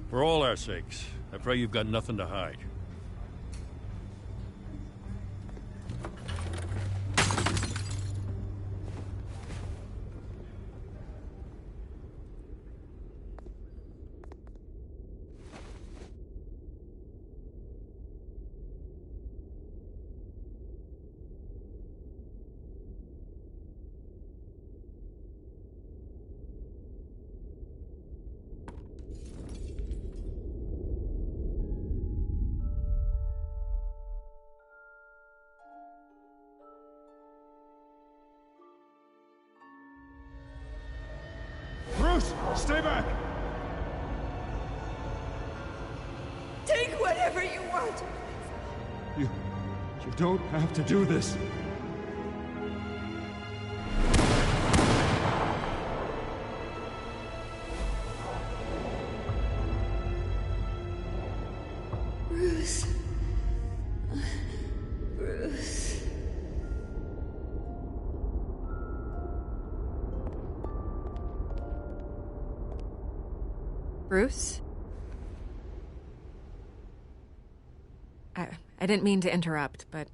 A: For all our sakes, I pray you've got nothing to hide.
E: Bruce, stay back!
L: Take whatever you want.
E: You don't have to do this.
L: Bruce. Bruce.
M: Bruce? I didn't mean to interrupt, but...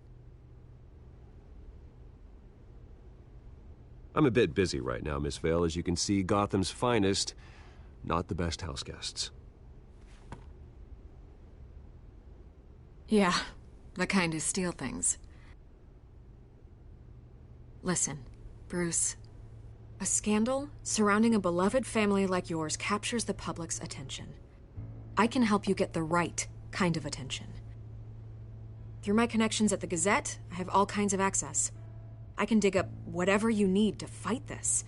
G: I'm a bit busy right now, Miss Vale. As you can see, Gotham's finest, not the best house guests.
M: Yeah, the kind who steal things. Listen, Bruce. A scandal surrounding a beloved family like yours captures the public's attention. I can help you get the right kind of attention. Through my connections at the Gazette, I have all kinds of access. I can dig up whatever you need to fight this.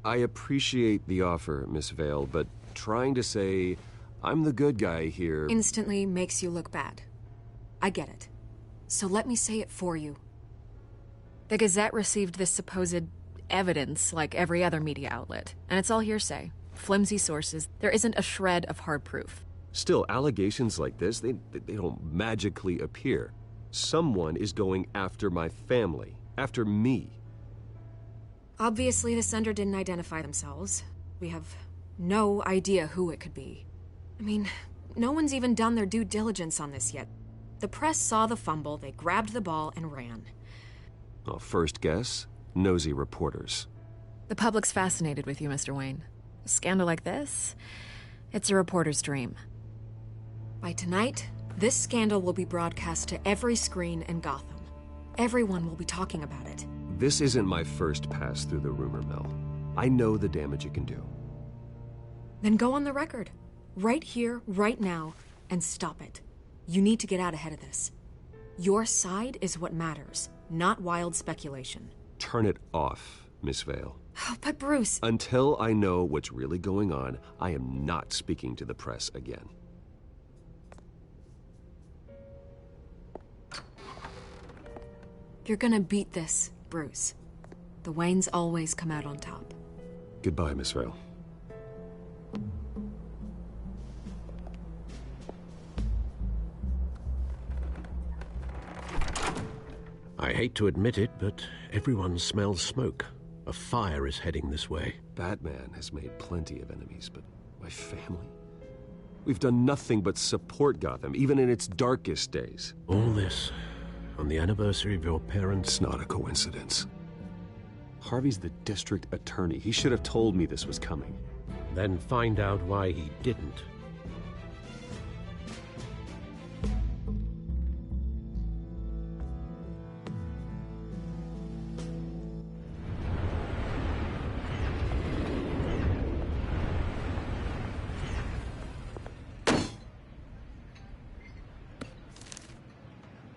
G: I appreciate the offer, Miss Vale, but trying to say I'm the good guy here...
M: instantly makes you look bad. I get it. So let me say it for you. The Gazette received this supposed evidence like every other media outlet, and it's all hearsay. Flimsy sources. There isn't a shred of hard proof.
G: Still, allegations like this, they don't magically appear. Someone is going after my family, after me.
M: Obviously, the sender didn't identify themselves. We have no idea who it could be. I mean, no one's even done their due diligence on this yet. The press saw the fumble, they grabbed the ball and ran.
G: Well, first guess, nosy reporters.
M: The public's fascinated with you, Mr. Wayne. A scandal like this, it's a reporter's dream. By tonight, this scandal will be broadcast to every screen in Gotham. Everyone will be talking about it.
G: This isn't my first pass through the rumor mill. I know the damage it can do.
M: Then go on the record. Right here, right now, and stop it. You need to get out ahead of this. Your side is what matters, not wild speculation.
G: Turn it off, Miss Vale.
M: Oh, but Bruce...
G: Until I know what's really going on, I am not speaking to the press again.
M: You're gonna beat this, Bruce. The Waynes always come out on top.
G: Goodbye, Miss Vale.
F: I hate to admit it, but everyone smells smoke. A fire is heading this way.
G: Batman has made plenty of enemies, but my family? We've done nothing but support Gotham, even in its darkest days.
F: All this on the anniversary of your parents?
G: It's not a coincidence. Harvey's the district attorney. He should have told me this was coming.
F: Then find out why he didn't.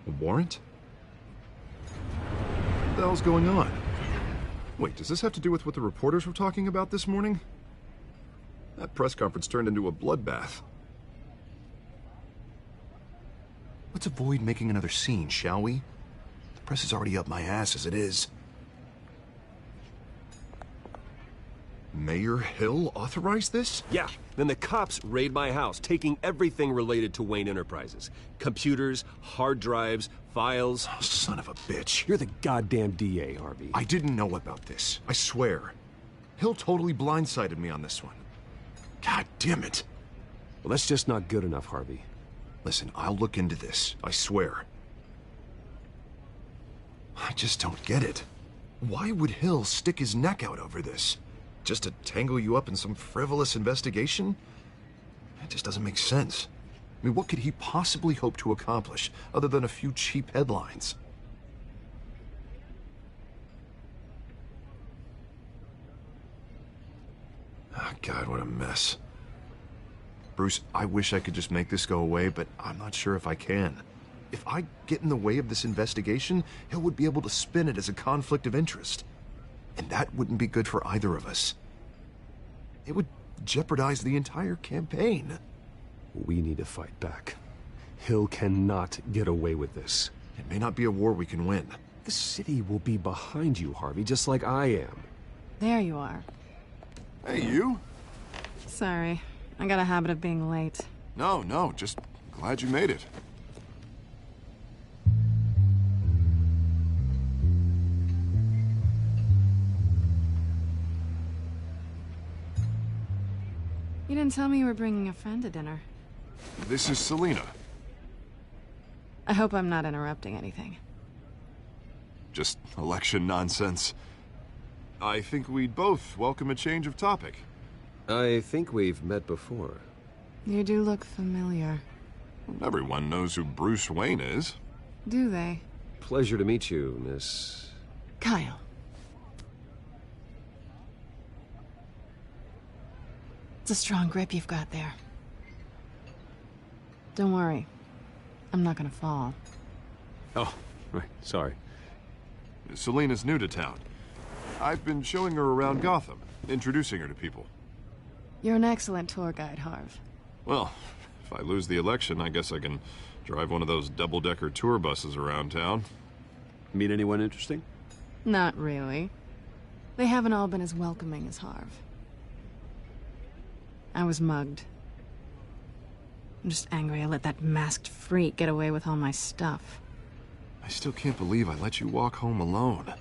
J: A warrant? What the hell's going on? Wait, does this have to do with what the reporters were talking about this morning? That press conference turned into a bloodbath. Let's avoid making another scene, shall we? The press is already up my ass as it is. Mayor Hill authorized this?
G: Yeah. Then the cops raid my house, taking everything related to Wayne Enterprises. Computers, hard drives, files.
J: Oh, son of a bitch.
G: You're the goddamn DA, Harvey.
J: I didn't know about this. I swear. Hill totally blindsided me on this one. God damn it.
G: Well, that's just not good enough, Harvey.
J: Listen, I'll look into this. I swear. I just don't get it. Why would Hill stick his neck out over this? Just to tangle you up in some frivolous investigation? That just doesn't make sense. I mean, what could he possibly hope to accomplish other than a few cheap headlines? Oh, God, what a mess. Bruce, I wish I could just make this go away, but I'm not sure if I can. If I get in the way of this investigation, Hill would be able to spin it as a conflict of interest. And that wouldn't be good for either of us. It would jeopardize the entire campaign.
G: We need to fight back. Hill cannot get away with this.
J: It may not be a war we can win.
G: The city will be behind you, Harvey, just like I am.
H: There you are.
J: Hey, you?
H: Sorry. I got a habit of being late.
J: No, just glad you made it.
H: You didn't tell me you were bringing a friend to dinner.
J: This is Selina.
H: I hope I'm not interrupting anything.
J: Just election nonsense. I think we'd both welcome a change of topic.
G: I think we've met before.
H: You do look familiar.
J: Everyone knows who Bruce Wayne is.
H: Do they?
G: Pleasure to meet you, Miss...
H: Kyle. It's a strong grip you've got there. Don't worry. I'm not gonna fall.
G: Oh, right. Sorry.
J: Selina's new to town. I've been showing her around Gotham, introducing her to people.
H: You're an excellent tour guide, Harv.
J: Well, if I lose the election, I guess I can drive one of those double-decker tour buses around town.
G: Meet anyone interesting?
H: Not really. They haven't all been as welcoming as Harv. I was mugged. I'm just angry I let that masked freak get away with all my stuff.
J: I still can't believe I let you walk home alone.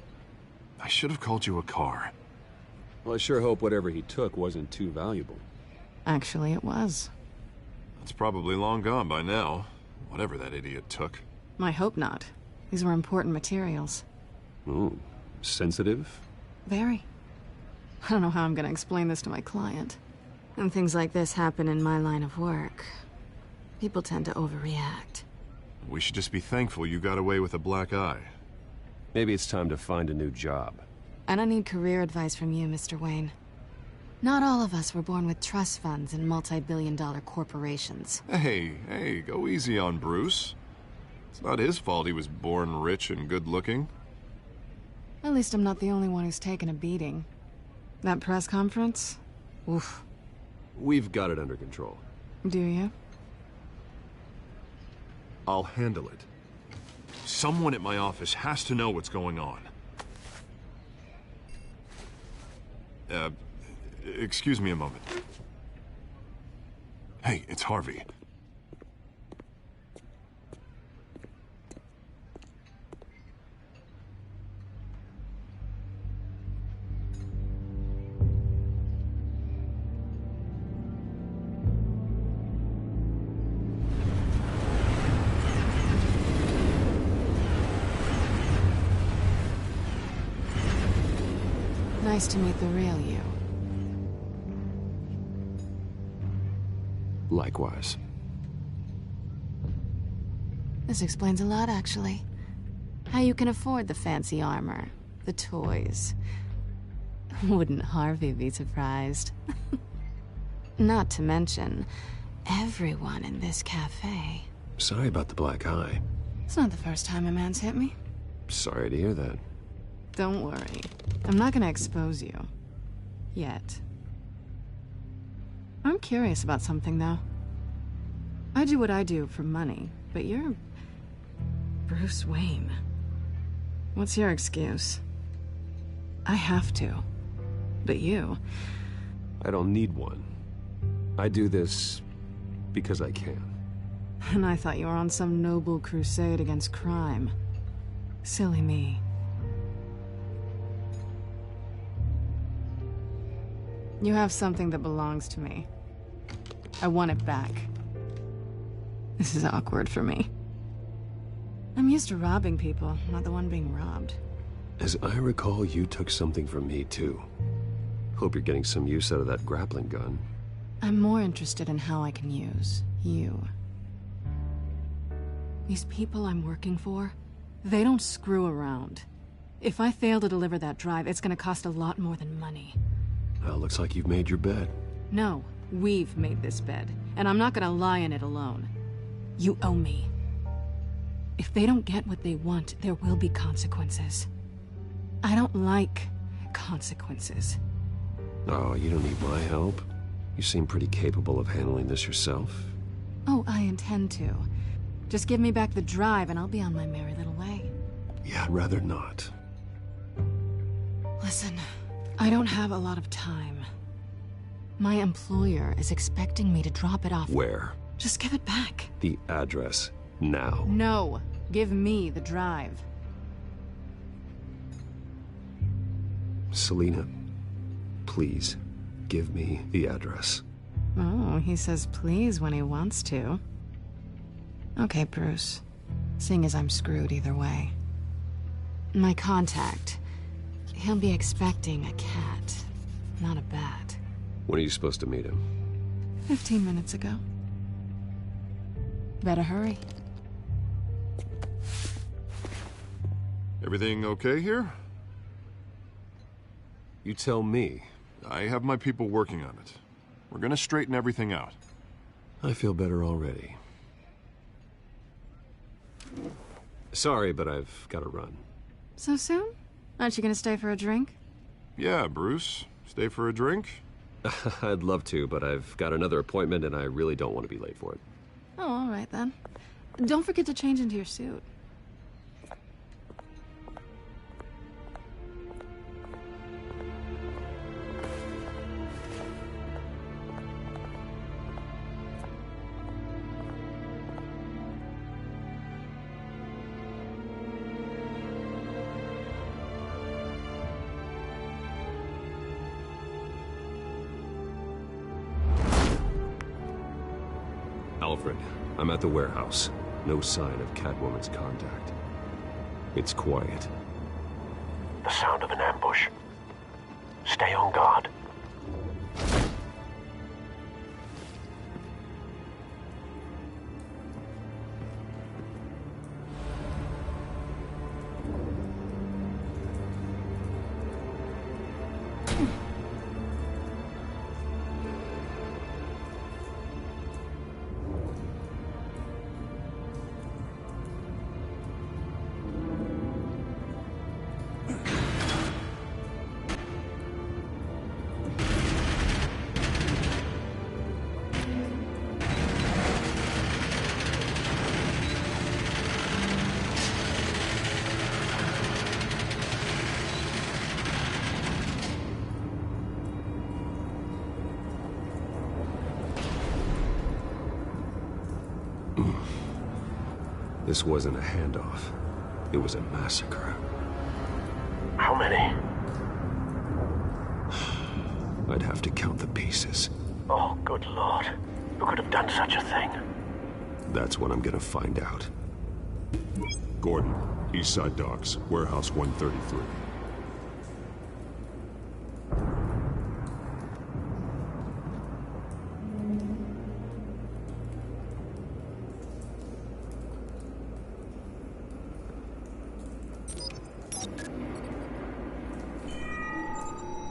J: I should have called you a car.
G: Well, I sure hope whatever he took wasn't too valuable.
H: Actually, it was.
J: It's probably long gone by now, whatever that idiot took.
H: I hope not. These were important materials.
G: Ooh, sensitive?
H: Very. I don't know how I'm gonna explain this to my client. When things like this happen in my line of work, people tend to overreact.
J: We should just be thankful you got away with a black eye.
G: Maybe it's time to find a new job.
H: I don't need career advice from you, Mr. Wayne. Not all of us were born with trust funds and multi-billion-dollar corporations.
J: Hey, go easy on Bruce. It's not his fault he was born rich and good-looking.
H: At least I'm not the only one who's taken a beating. That press conference? Oof.
G: We've got it under control.
H: Do you?
J: I'll handle it. Someone at my office has to know what's going on. Excuse me a moment. Hey, it's Harvey.
H: Nice to meet the real you.
J: Likewise.
H: This explains a lot, actually. How you can afford the fancy armor, the toys. Wouldn't Harvey be surprised? Not to mention, everyone in this cafe.
G: Sorry about the black eye.
H: It's not the first time a man's hit me.
G: Sorry to hear that.
H: Don't worry. I'm not gonna expose you. Yet. I'm curious about something, though. I do what I do for money, but you're... Bruce Wayne. What's your excuse? I have to. But you...
G: I don't need one. I do this because I can.
H: And I thought you were on some noble crusade against crime. Silly me. You have something that belongs to me. I want it back. This is awkward for me. I'm used to robbing people, not the one being robbed.
G: As I recall, you took something from me, too. Hope you're getting some use out of that grappling gun.
H: I'm more interested in how I can use you. These people I'm working for, they don't screw around. If I fail to deliver that drive, it's gonna cost a lot more than money.
G: Well, looks like you've made your bed.
H: No, we've made this bed, and I'm not gonna lie in it alone. You owe me. If they don't get what they want, there will be consequences. I don't like consequences.
G: Oh, you don't need my help. You seem pretty capable of handling this yourself.
H: Oh, I intend to. Just give me back the drive and I'll be on my merry little way.
G: Yeah, I'd rather not.
H: Listen, I don't have a lot of time. My employer is expecting me to drop it off.
G: Where?
H: Just give it back.
G: The address, now.
H: No, give me the drive.
G: Selina, please, give me the address.
H: Oh, he says please when he wants to. Okay, Bruce. Seeing as I'm screwed either way. My contact. He'll be expecting a cat, not a bat.
G: When are you supposed to meet him?
H: 15 minutes ago. Better hurry.
J: Everything okay here?
G: You tell me.
J: I have my people working on it. We're gonna straighten everything out.
G: I feel better already. Sorry, but I've got to run.
H: So soon? Aren't you gonna stay for a drink?
J: Yeah, Bruce. Stay for a drink?
G: I'd love to, but I've got another appointment and I really don't want to be late for it.
H: Oh, all right then. Don't forget to change into your suit.
G: Alfred, I'm at the warehouse. No sign of Catwoman's contact. It's quiet.
U: The sound of an ambush. Stay on guard.
G: This wasn't a handoff. It was a massacre.
U: How many?
G: I'd have to count the pieces.
U: Oh, good Lord. Who could have done such a thing?
G: That's what I'm gonna find out.
I: Gordon, Eastside Docks, Warehouse 133.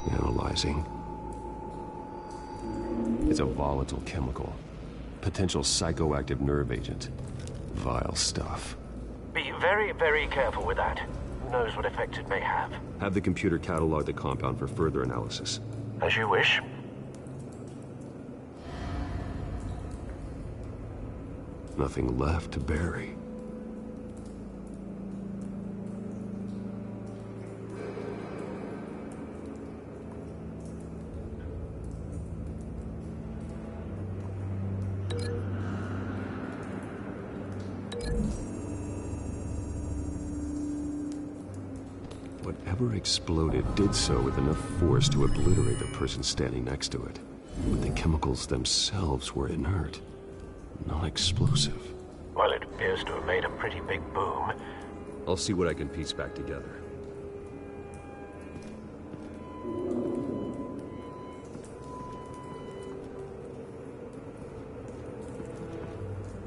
G: Analyzing. It's a volatile chemical. Potential psychoactive nerve agent. Vile stuff.
U: Be very, very careful with that. Who knows what effects it may have?
G: Have the computer catalog the compound for further analysis.
U: As you wish.
G: Nothing left to bury. Whatever exploded did so with enough force to obliterate the person standing next to it. But the chemicals themselves were inert, non-explosive.
U: Well, it appears to have made a pretty big boom.
G: I'll see what I can piece back together.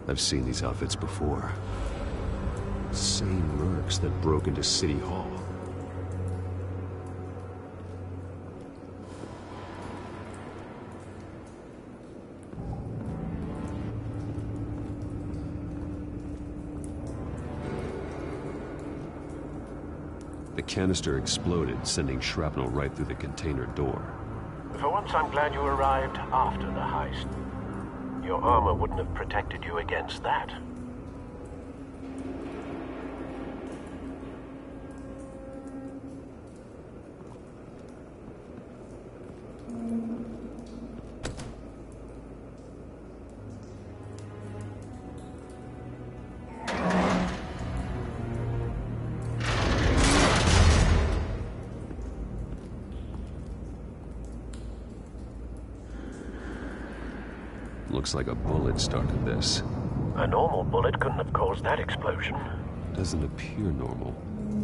G: I've seen these outfits before. Same mercs that broke into City Hall. The canister exploded, sending shrapnel right through the container door.
U: For once, I'm glad you arrived after the heist. Your armor wouldn't have protected you against that.
G: Looks like a bullet started this.
U: A normal bullet couldn't have caused that explosion.
G: Doesn't appear normal.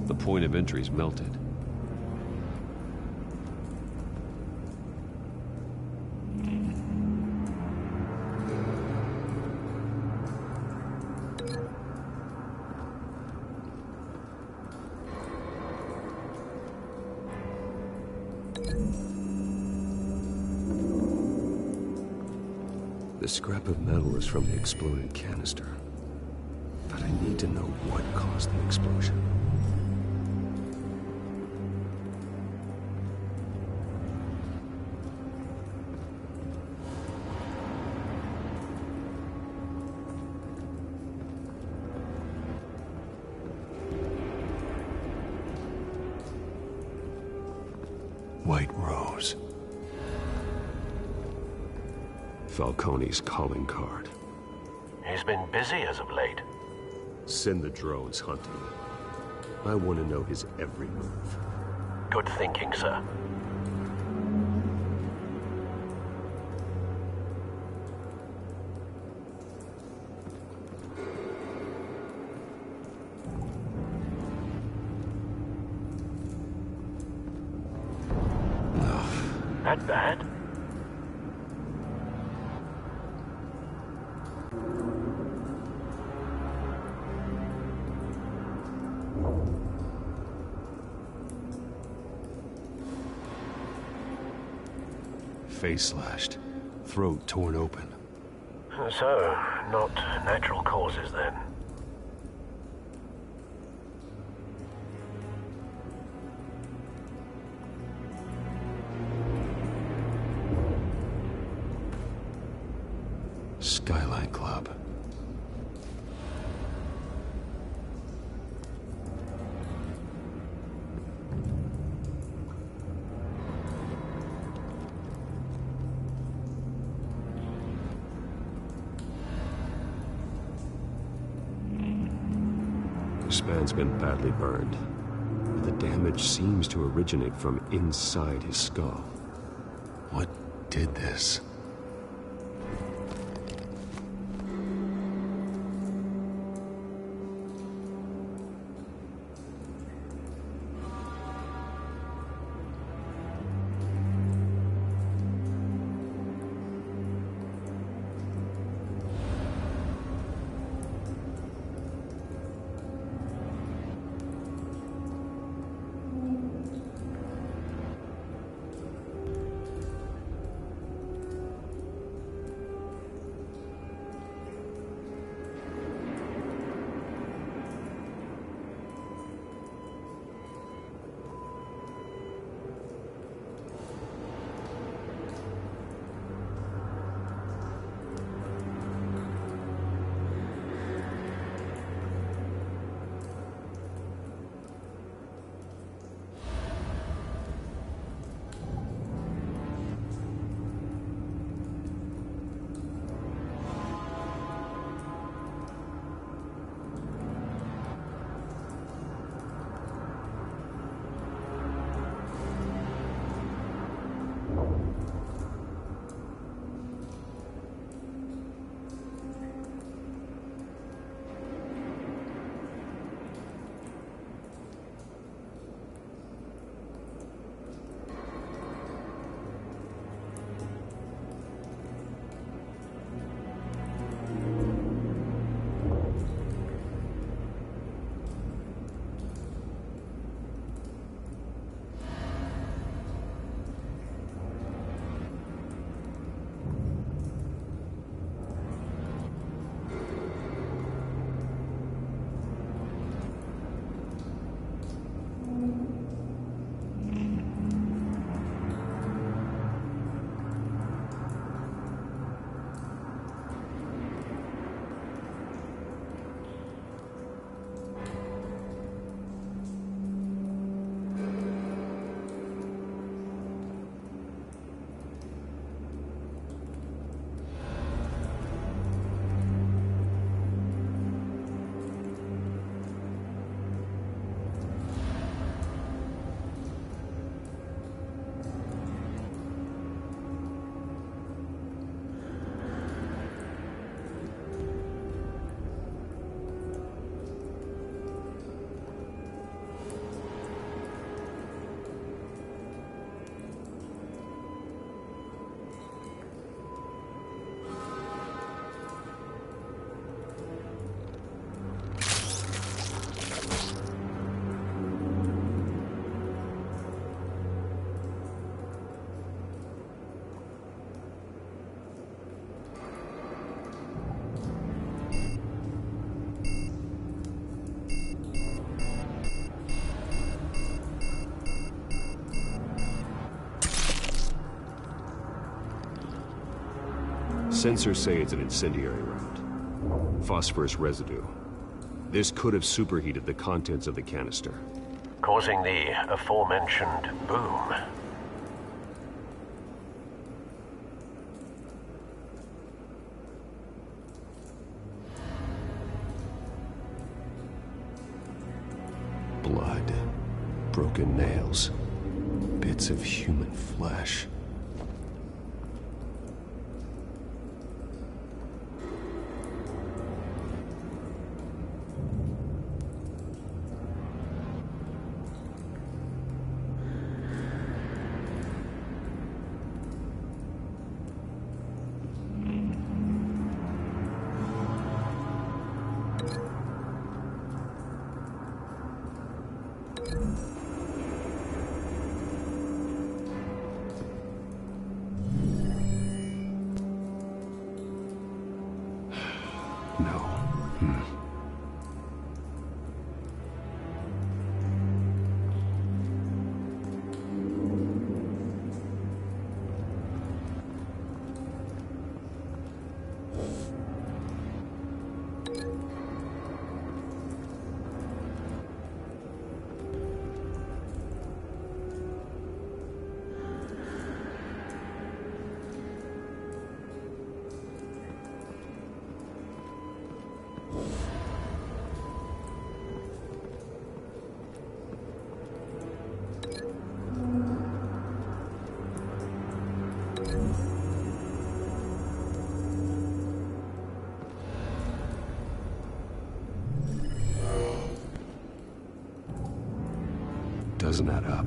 G: The point of entry's melted. The scrap of metal is from the exploded canister. But I need to know what caused the explosion. White Rose. Falcone's calling card.
U: He's been busy as of late.
G: Send the drones hunting. I want to know his every move.
U: Good thinking, sir. That bad?
G: Face slashed, throat torn open.
U: So, not natural causes then.
G: Skyline Club. Span's been badly burned. The damage seems to originate from inside his skull. What did this? Sensors say it's an incendiary round. Phosphorus residue. This could have superheated the contents of the canister,
U: causing the aforementioned boom.
G: Blood, broken nails, bits of human flesh. Doesn't add up.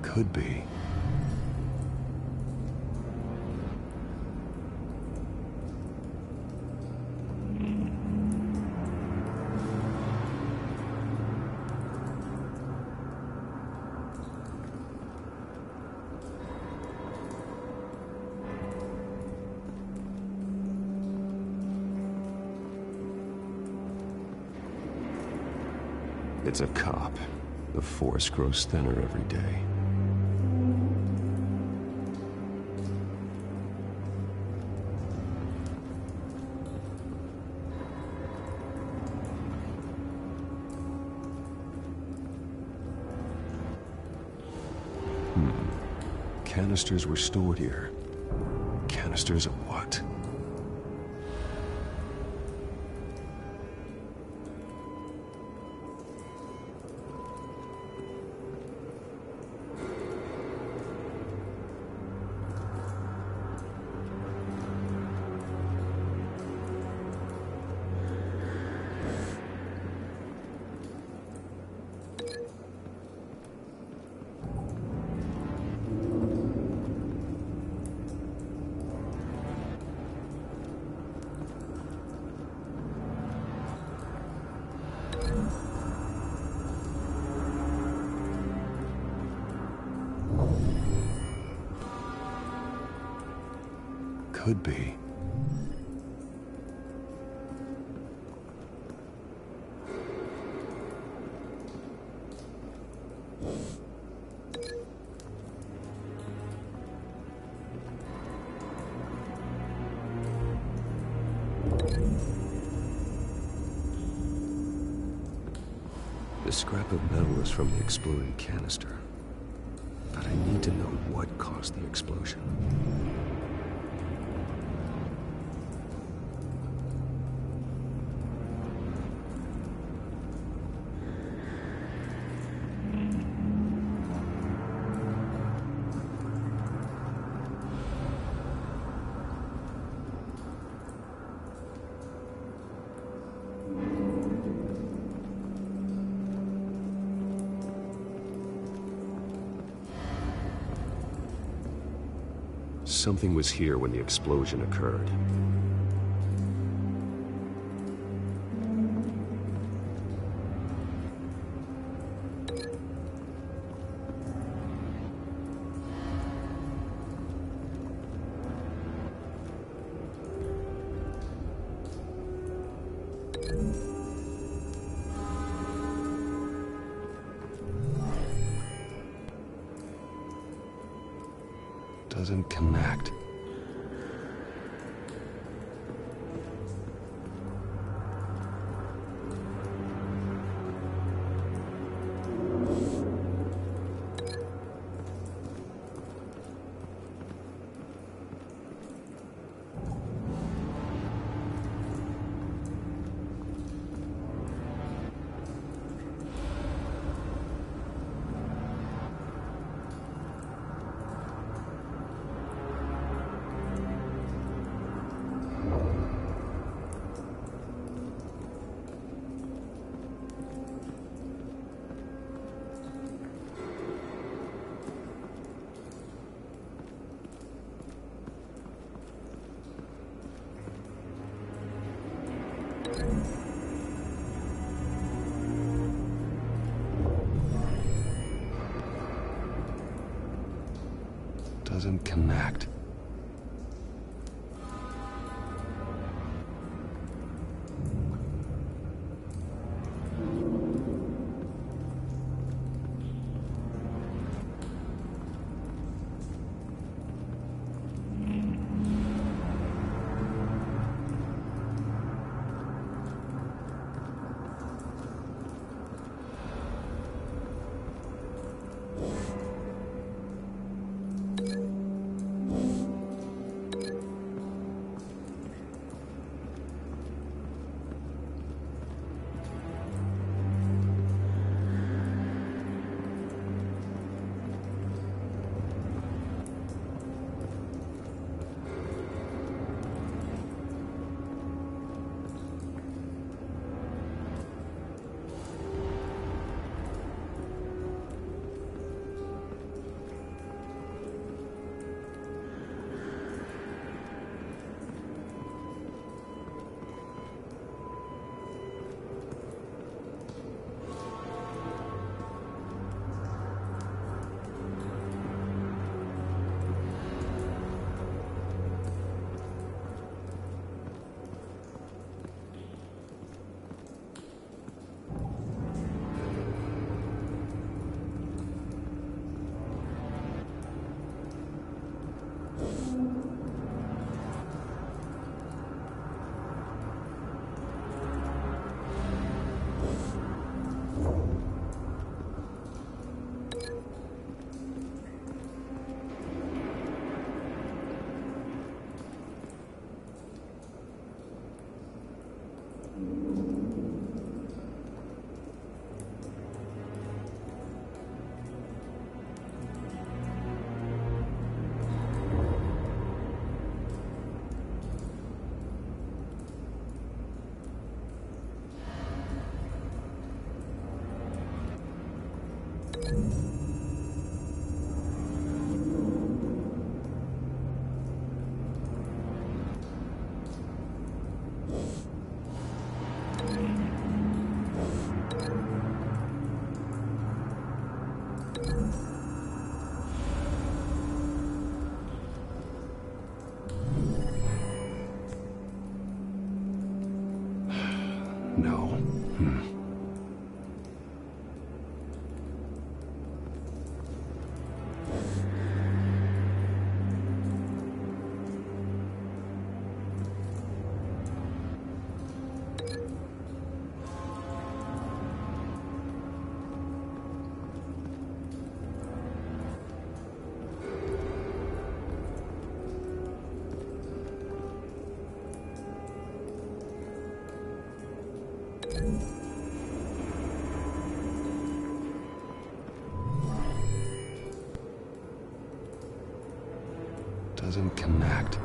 G: Could be. It's a cop. The force grows thinner every day. Canisters were stored here. Canisters of what? Could be. The scrap of metal is from the exploded canister. But I need to know what caused the explosion. Something was here when the explosion occurred. Doesn't connect. Doesn't connect. No. Doesn't connect.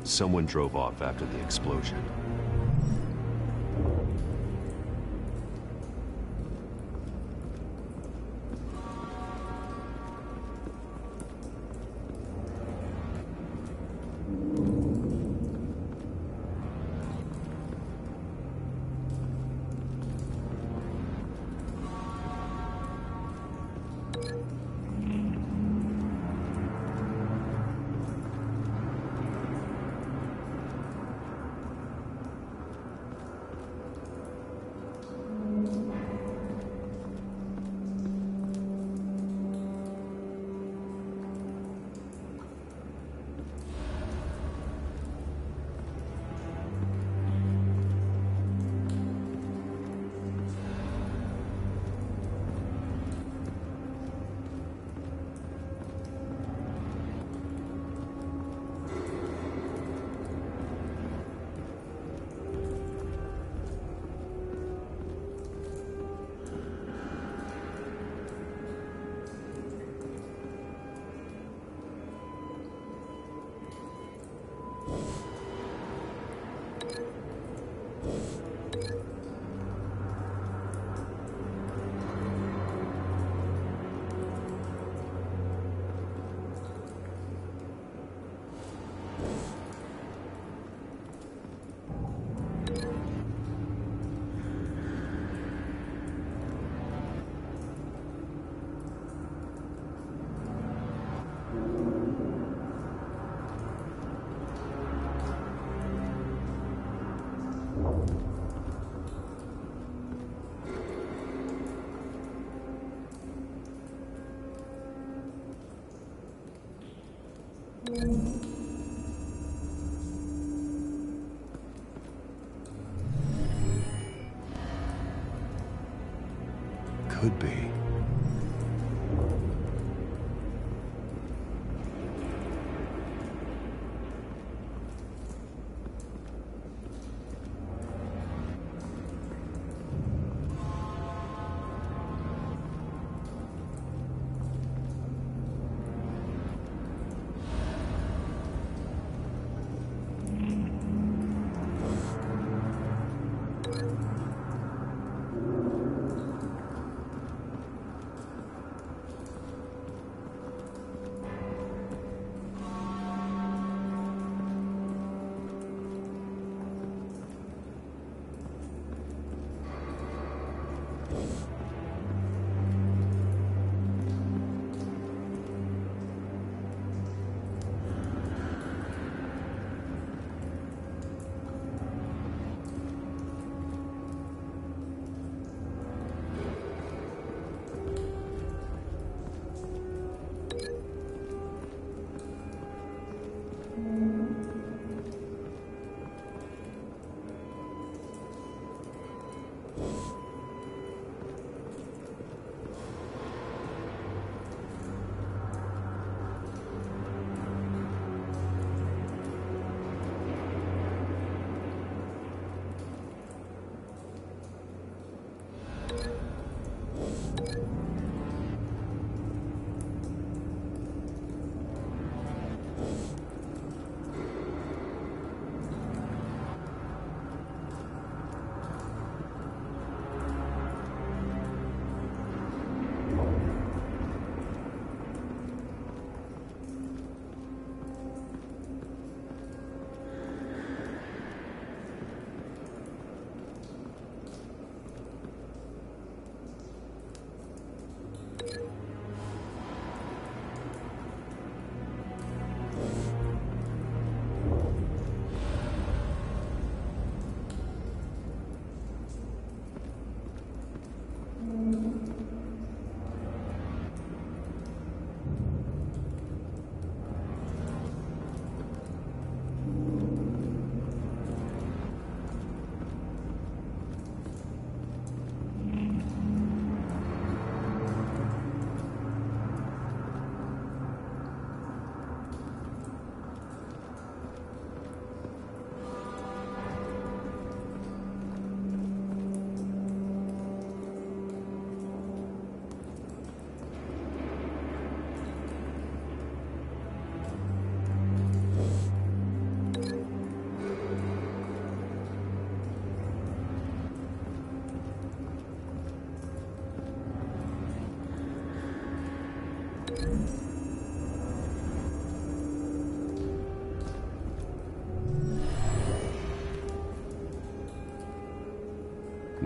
D: Someone drove off after the explosion. Could be.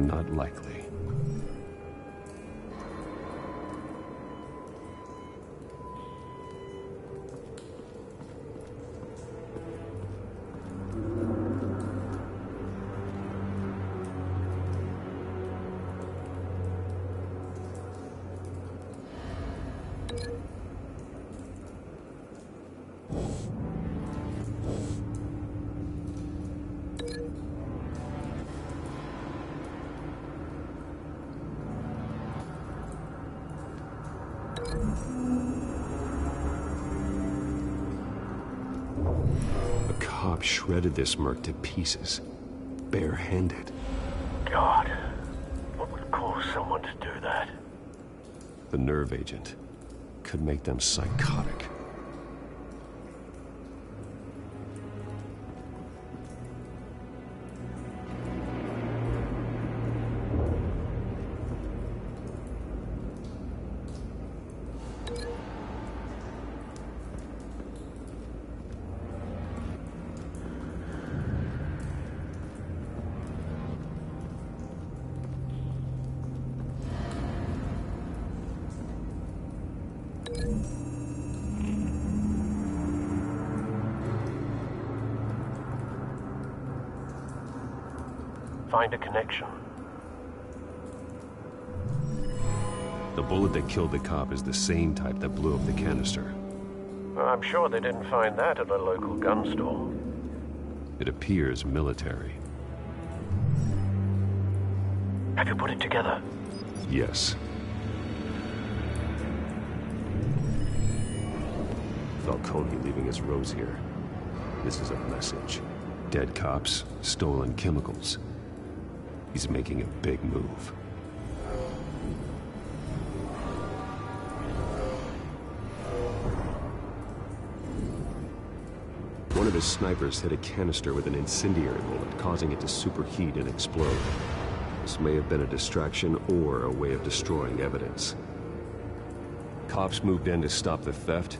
G: Not likely. Shredded this merc to pieces, barehanded.
U: God, what would cause someone to do that?
G: The nerve agent could make them psychotic.
U: Find a connection.
G: The bullet that killed the cop is the same type that blew up the canister.
U: Well, I'm sure they didn't find that at a local gun store.
G: It appears military.
U: Have you put it together?
G: Yes. Falcone leaving his rose here. This is a message. Dead cops, stolen chemicals. He's making a big move. One of his snipers hit a canister with an incendiary bullet, causing it to superheat and explode. This may have been a distraction or a way of destroying evidence. Cops moved in to stop the theft.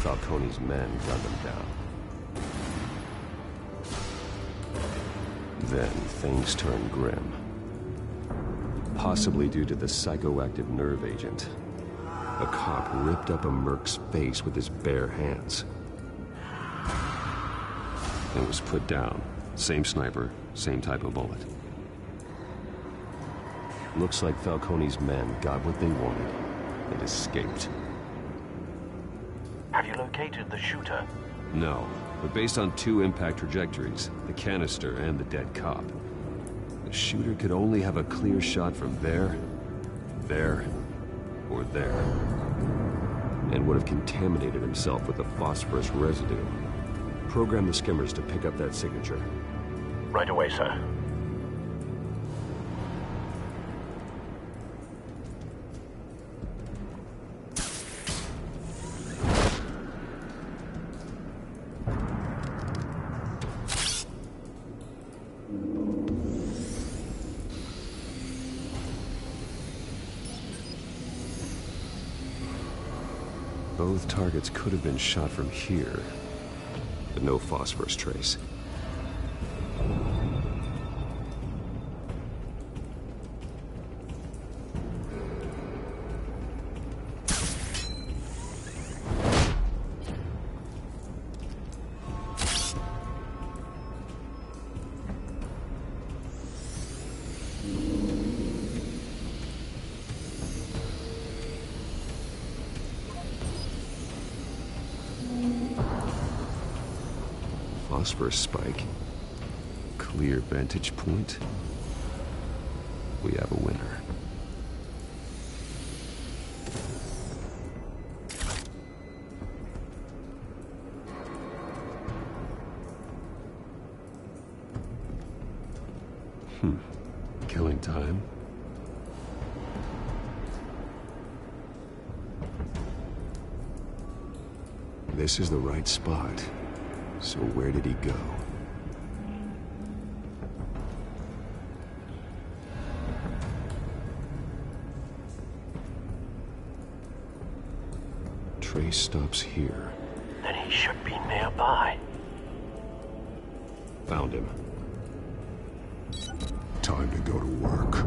G: Falcone's men gunned them down. Then things turned grim. Possibly due to the psychoactive nerve agent. A cop ripped up a merc's face with his bare hands. It was put down. Same sniper, same type of bullet. Looks like Falcone's men got what they wanted and escaped.
U: Have you located the shooter?
G: No, but based on two impact trajectories, the canister and the dead cop, the shooter could only have a clear shot from there, or there, and would have contaminated himself with the phosphorus residue. Program the skimmers to pick up that signature.
U: Right away, sir.
G: Both targets could have been shot from here, but no phosphorus trace. Phosphorus spike. Clear vantage point. We have a winner. Killing time. This is the right spot. So where did he go? Trace stops here.
U: Then he should be nearby.
G: Found him.
I: Time to go to work.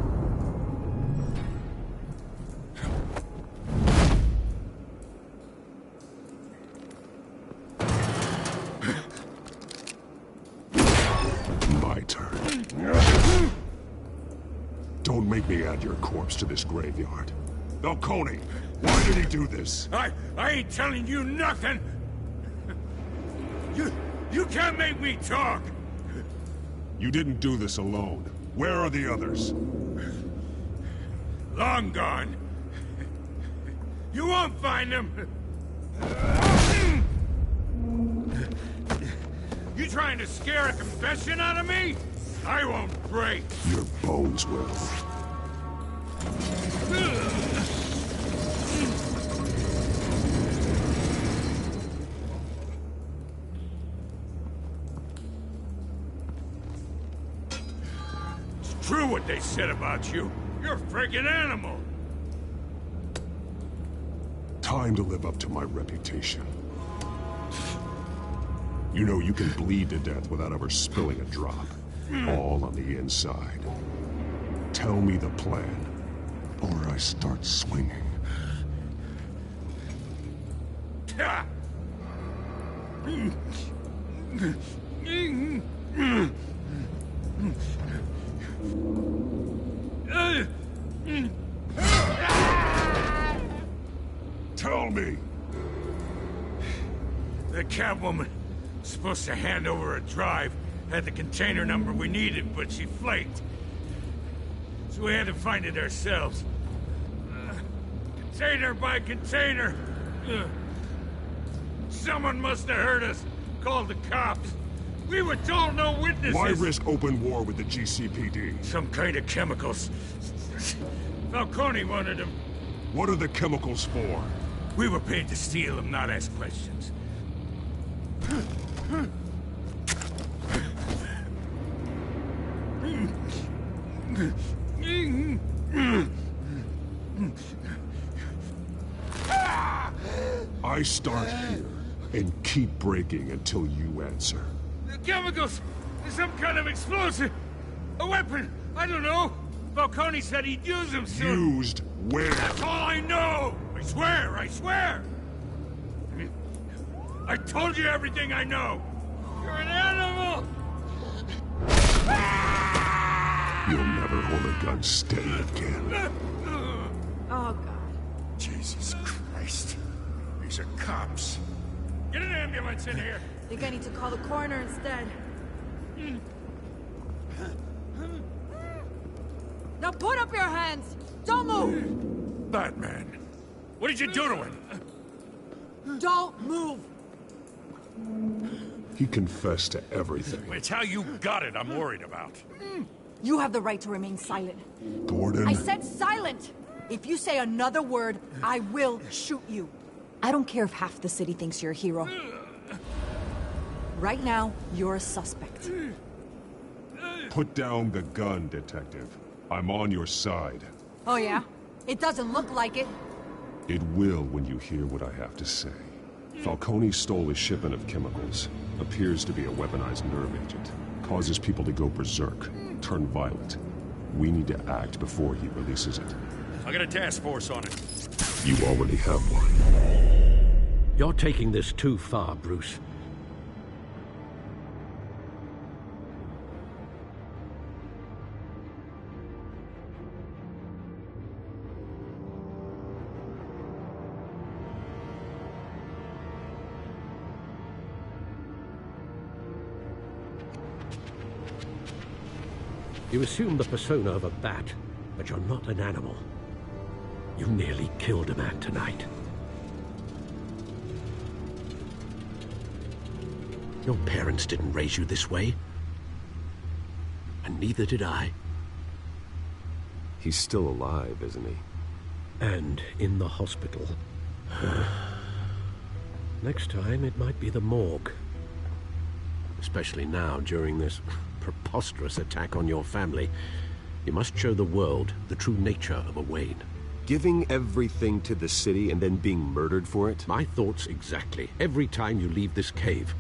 I: My turn. Don't make me add your corpse to this graveyard. Falcone, why did he do this?
N: I ain't telling you nothing! You can't make me talk!
I: You didn't do this alone. Where are the others?
N: Long gone. You won't find them! You trying to scare a confession out of me? I won't break!
I: Your bones will.
N: It's true what they said about you. You're a friggin' animal.
I: Time to live up to my reputation. You know you can bleed to death without ever spilling a drop. All on the inside. Tell me the plan, or I start swinging. Tell me!
N: The Catwoman supposed to hand over a drive, had the container number we needed, but she flaked. So we had to find it ourselves. Container by container. Someone must have heard us, called the cops. We were told no witnesses.
I: Why risk open war with the GCPD?
N: Some kind of chemicals. Falcone wanted them.
I: What are the chemicals for?
N: We were paid to steal them, not ask questions.
I: I start here and keep breaking until you answer.
N: The chemicals! Some kind of explosive! A weapon! I don't know! Falcone said he'd use them soon!
I: Used where?
N: That's all I know! I swear! I swear! I told you everything I know! You're an animal!
I: You'll never hold a gun steady again.
H: Oh, God.
N: Jesus Christ. These are cops. Get an ambulance in here!
H: Think I need to call the coroner instead. Now put up your hands! Don't move!
N: Batman, what did you do to him?
H: Don't move!
I: He confessed to everything.
A: It's how you got it I'm worried about.
K: You have the right to remain silent.
I: Gordon?
K: I said silent! If you say another word, I will shoot you. I don't care if half the city thinks you're a hero. Right now, you're a suspect.
I: Put down the gun, Detective. I'm on your side.
K: Oh yeah? It doesn't look like it.
I: It will when you hear what I have to say. Falcone stole a shipment of chemicals. Appears to be a weaponized nerve agent. Causes people to go berserk, turn violent. We need to act before he releases it.
A: I got a task force on it.
I: You already have one.
F: You're taking this too far, Bruce. You assume the persona of a bat, but you're not an animal. You nearly killed a man tonight. Your parents didn't raise you this way. And neither did I.
G: He's still alive, isn't he?
F: And in the hospital. Next time, it might be the morgue. Especially now, during this preposterous attack on your family. You must show the world the true nature of a Wayne.
G: Giving everything to the city and then being murdered for it?
F: My thoughts exactly. Every time you leave this cave.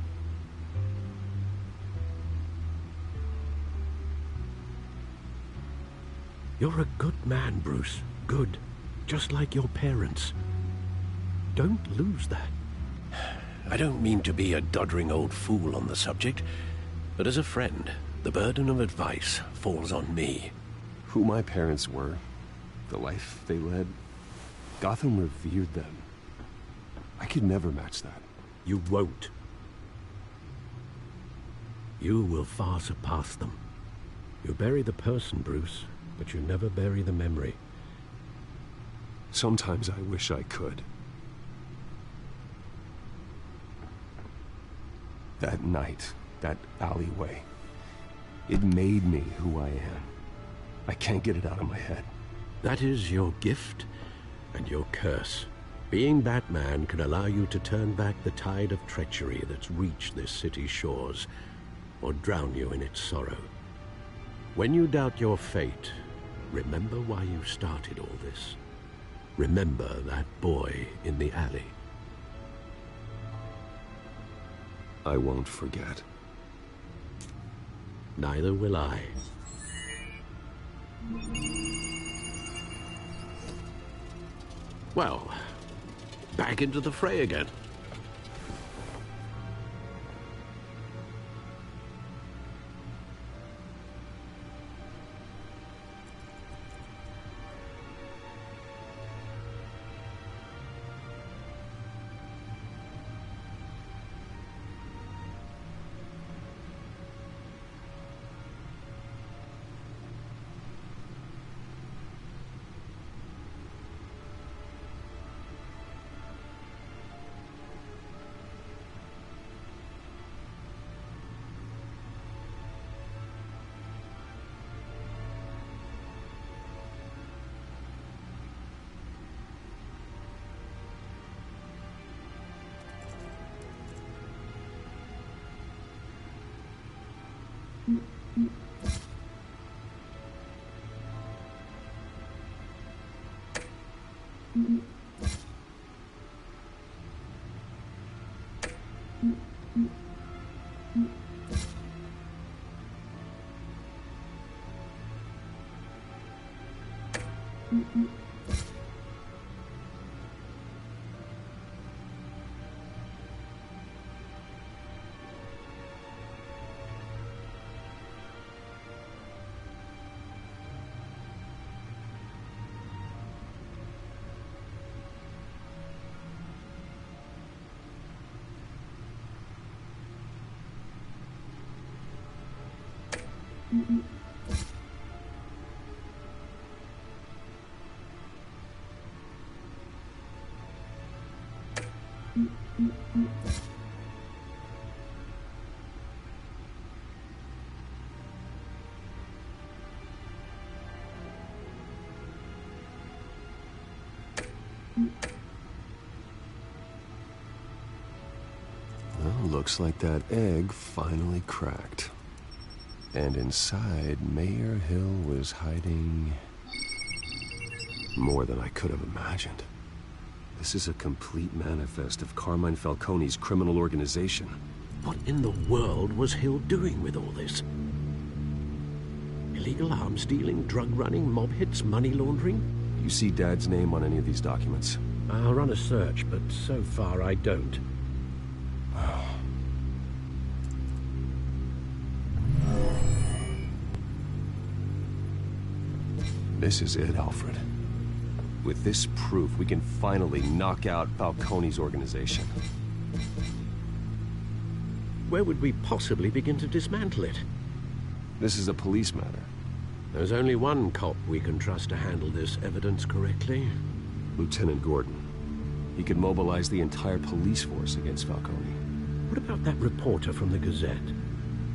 F: You're a good man, Bruce. Good. Just like your parents. Don't lose that. I don't mean to be a doddering old fool on the subject, but as a friend, the burden of advice falls on me.
G: Who my parents were, the life they led, Gotham revered them. I could never match that.
F: You won't. You will far surpass them. You bury the person, Bruce, but you never bury the memory.
G: Sometimes I wish I could. That night, that alleyway, it made me who I am. I can't get it out of my head.
F: That is your gift and your curse. Being Batman can allow you to turn back the tide of treachery that's reached this city's shores, or drown you in its sorrow. When you doubt your fate, remember why you started all this. Remember that boy in the alley.
G: I won't forget.
F: Neither will I. Well, back into the fray again.
G: Well, looks like that egg finally cracked. And inside, Mayor Hill was hiding more than I could have imagined. This is a complete manifest of Carmine Falcone's criminal organization.
F: What in the world was Hill doing with all this? Illegal arms dealing, drug running, mob hits, money laundering?
G: You see Dad's name on any of these documents?
F: I'll run a search, but so far I don't.
G: This is it, Alfred. With this proof, we can finally knock out Falcone's organization.
F: Where would we possibly begin to dismantle it?
G: This is a police matter.
F: There's only one cop we can trust to handle this evidence correctly.
G: Lieutenant Gordon. He could mobilize the entire police force against Falcone.
F: What about that reporter from the Gazette?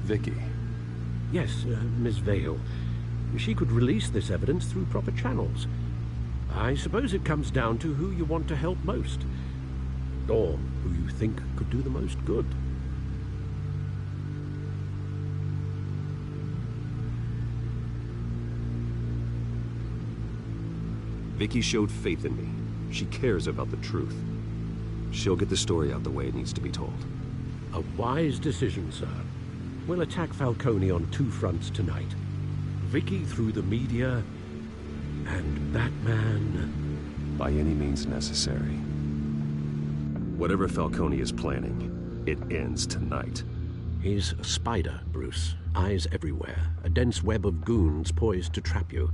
G: Vicky.
F: Yes, Miss Vale. She could release this evidence through proper channels. I suppose it comes down to who you want to help most. Or who you think could do the most good.
G: Vicky showed faith in me. She cares about the truth. She'll get the story out the way it needs to be told.
F: A wise decision, sir. We'll attack Falcone on two fronts tonight. Vicky through the media, And Batman...
G: By any means necessary. Whatever Falcone is planning, it ends tonight.
F: He's a spider, Bruce. Eyes everywhere. A dense web of goons poised to trap you.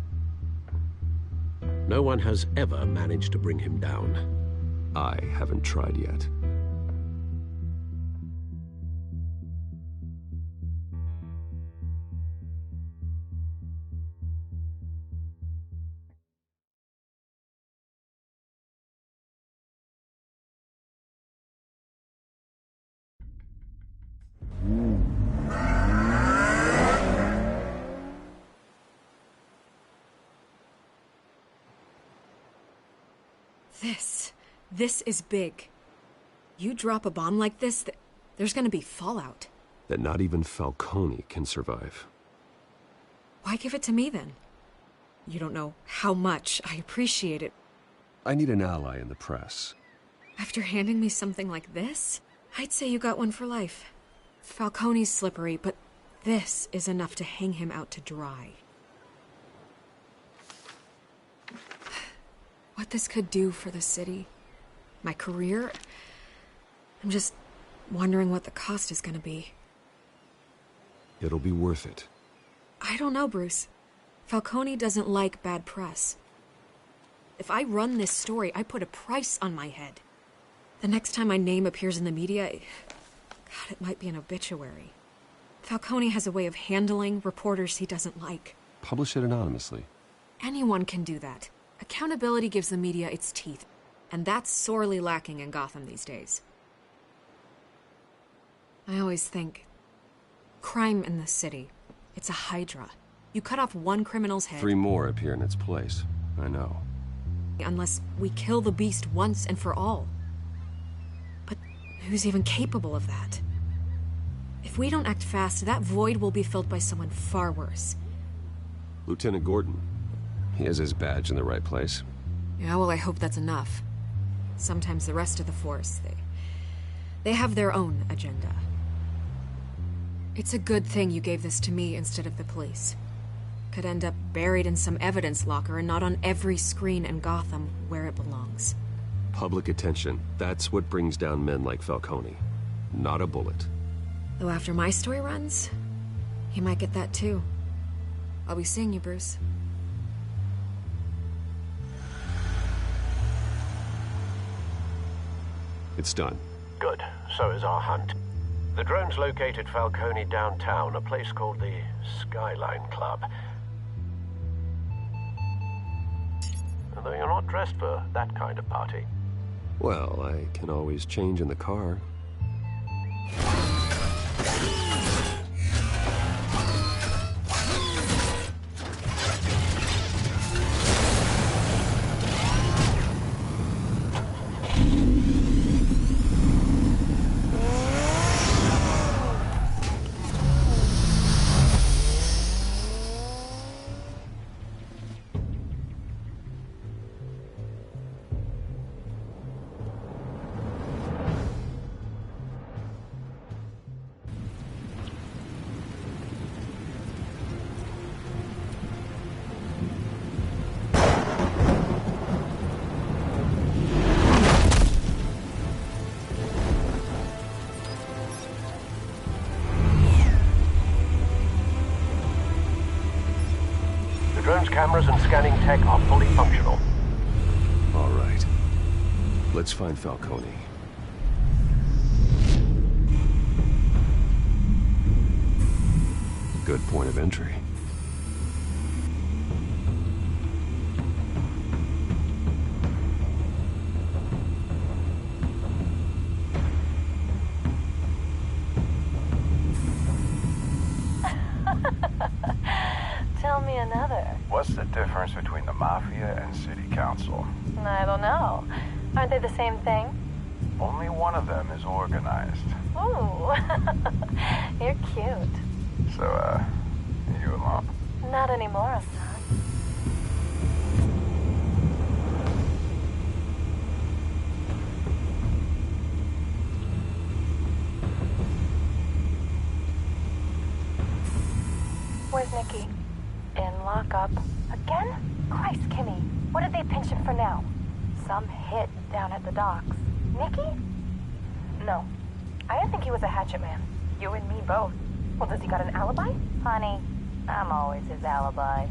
F: No one has ever managed to bring him down.
G: I haven't tried yet.
M: This is big. You drop a bomb like this, there's gonna be fallout.
G: That not even Falcone can survive.
M: Why give it to me, then? You don't know how much I appreciate it.
G: I need an ally in the press.
M: After handing me something like this, I'd say you got one for life. Falcone's slippery, but this is enough to hang him out to dry. What this could do for the city, my career, I'm just wondering what the cost is gonna be.
G: It'll be worth it.
M: I don't know, Bruce. Falcone doesn't like bad press. If I run this story, I put a price on my head. The next time my name appears in the media, God, it might be an obituary. Falcone has a way of handling reporters he doesn't like.
G: Publish it anonymously.
M: Anyone can do that. Accountability gives the media its teeth, and that's sorely lacking in Gotham these days. I always think, crime in the city, it's a hydra. You cut off one criminal's head...
G: 3 more appear in its place. I know.
M: Unless we kill the beast once and for all. But who's even capable of that? If we don't act fast, that void will be filled by someone far worse.
G: Lieutenant Gordon. He has his badge in the right place.
M: Yeah, well, I hope that's enough. Sometimes the rest of the force, they have their own agenda. It's a good thing you gave this to me instead of the police. Could end up buried in some evidence locker and not on every screen in Gotham where it belongs.
G: Public attention. That's what brings down men like Falcone. Not a bullet.
M: Though after my story runs, he might get that too. I'll be seeing you, Bruce.
G: It's done.
U: Good. So is our hunt. The drones located Falcone downtown, a place called the Skyline Club. Although you're not dressed for that kind of party.
G: Well, I can always change in the car.
U: Drone's cameras and scanning tech are fully functional.
G: All right. Let's find Falcone. Good point of entry.
P: Tell me another.
B: What's the difference between the Mafia and City Council?
P: I don't know. Aren't they the same thing?
B: Only one of them is organized.
P: Ooh. You're cute.
B: So, you alone?
P: Not anymore, Assad. Where's Nikki? In lockup. Again? Christ, Kimmy. What did they pinch him for now? Some hit down at the docks. Nikki? No. I didn't think he was a hatchet man. You and me both. Well, does he got an alibi? Honey, I'm always his alibi.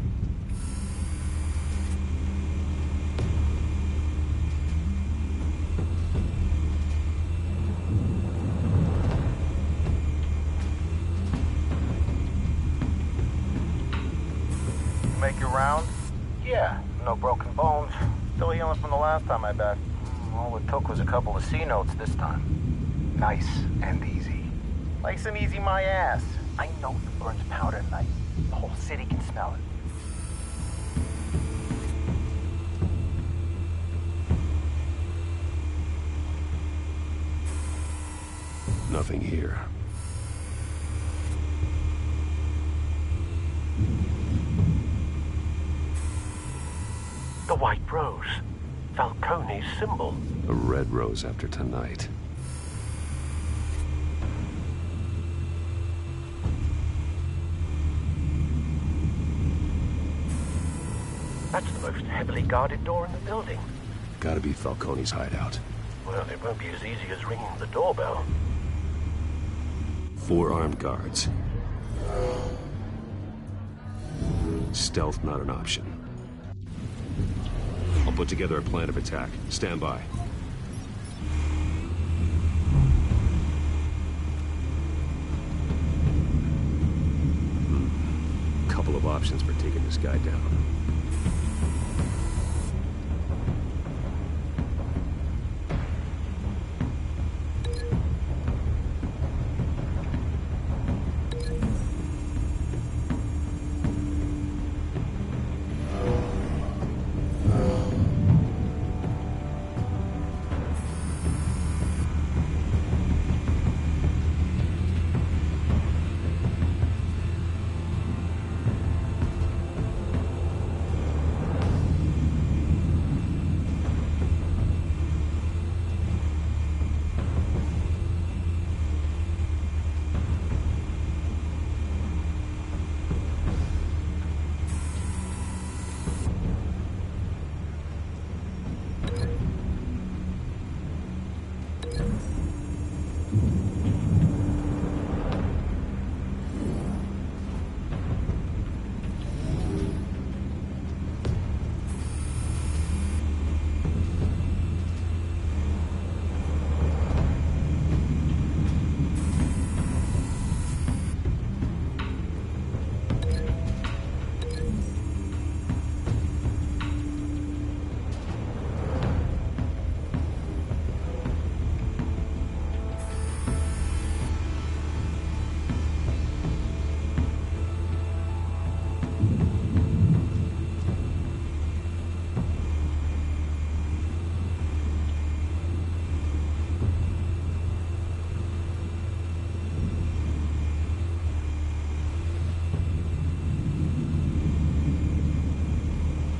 B: Make your round? Yeah, no broken bones. Still healing from the last time I bet. All it took was a couple of C notes this time. Nice and easy. Nice and easy my ass. I know who burns powder at night. The whole city can smell it.
I: Nothing here.
U: The White Rose. Falcone's symbol.
I: A red rose after tonight.
U: That's the most heavily guarded door in the building.
I: Gotta be Falcone's hideout.
U: Well, it won't be as easy as ringing the doorbell.
I: 4 armed guards. Stealth not an option. I'll put together a plan of attack. Stand by. Couple of options for taking this guy down.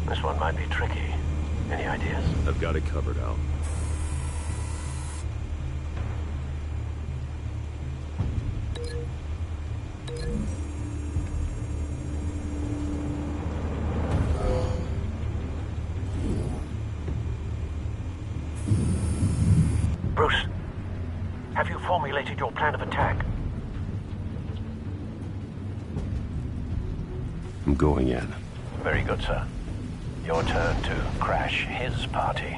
U: This one might be tricky. Any ideas?
I: I've got it covered, Al.
U: Bruce, have you formulated your plan of attack?
I: I'm going in.
U: Very good, sir. Your turn to crash his party.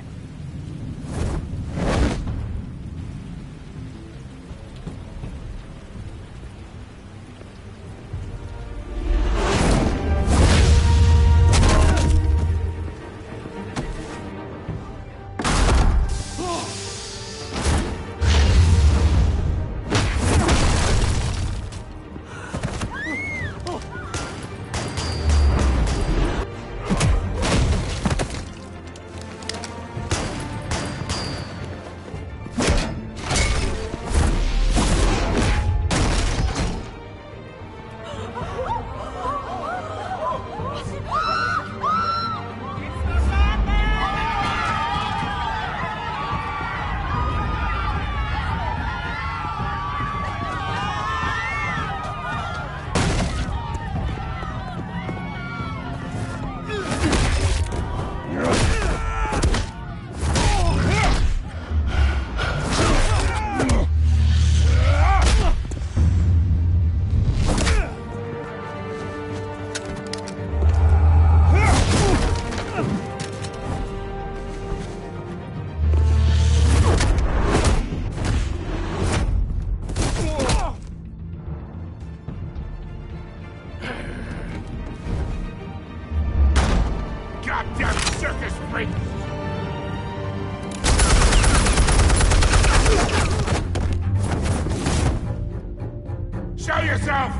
N: Show yourself!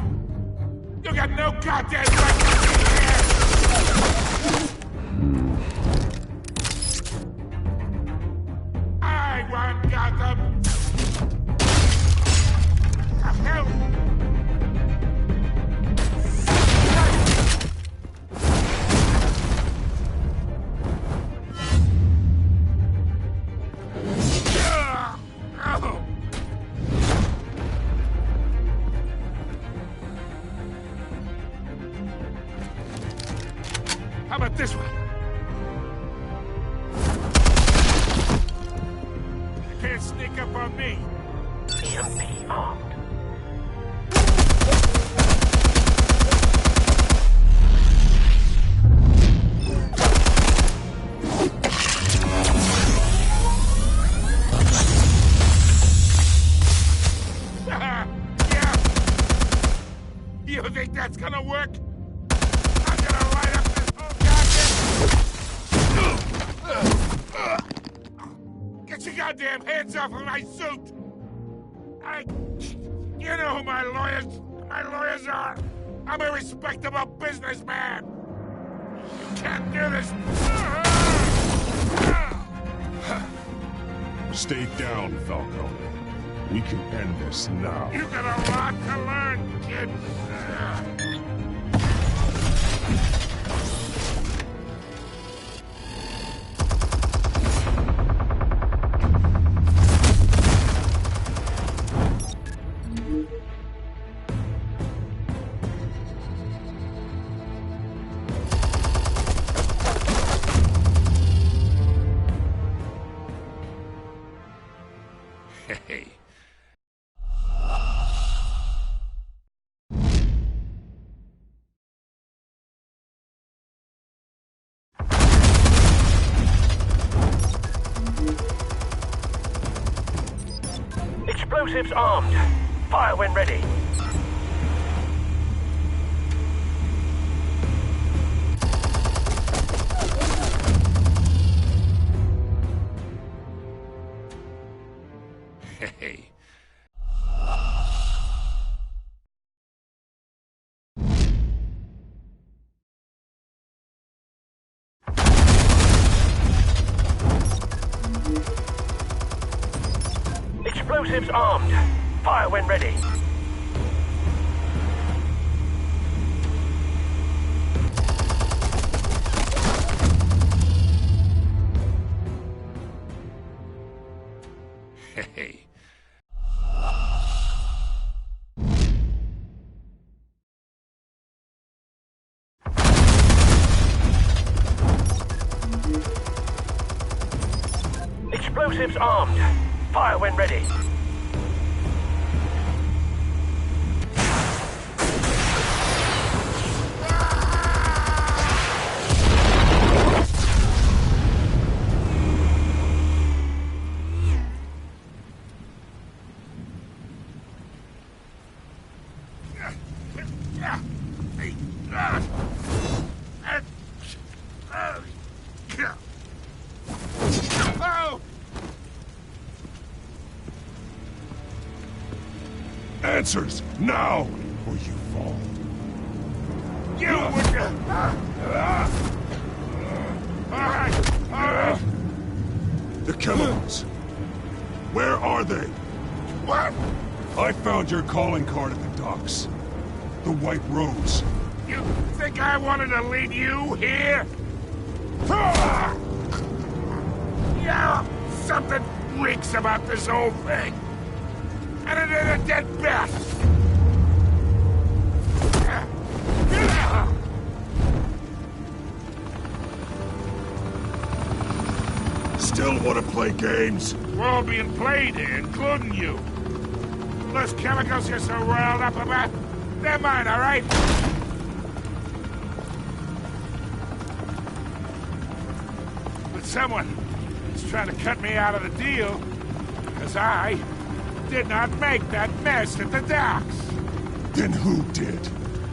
N: You got no goddamn right to be here! I want Gotham! Help! How about this one? You can't sneak up on me.
U: EMP armed.
N: Yeah. You think that's gonna work? I'm gonna light up this whole goddamn... Get your goddamn hands off of my suit! You know who my lawyers are! I'm a respectable businessman! You can't do this!
I: Stay down, Falcone. We can end this now.
N: You got a lot to learn, kid! Hey.
U: Explosives armed. Fire when ready.
N: Hey.
U: Explosives armed. Fire when ready.
N: Hey.
U: Explosives armed. Fire when ready.
I: Answers, now, or you fall.
N: You would... All right.
I: The chemicals. Where are they?
N: What?
I: I found your calling card at the docks. The White Rose.
N: You think I wanted to lead you here? Yeah, something reeks about this whole thing. And it ain't a dead bat.
I: Still want to play games?
N: We're all being played here, including you. Those chemicals you're so riled up about, they're mine, all right? But someone is trying to cut me out of the deal, because I did not make that mess at the docks.
I: Then who did?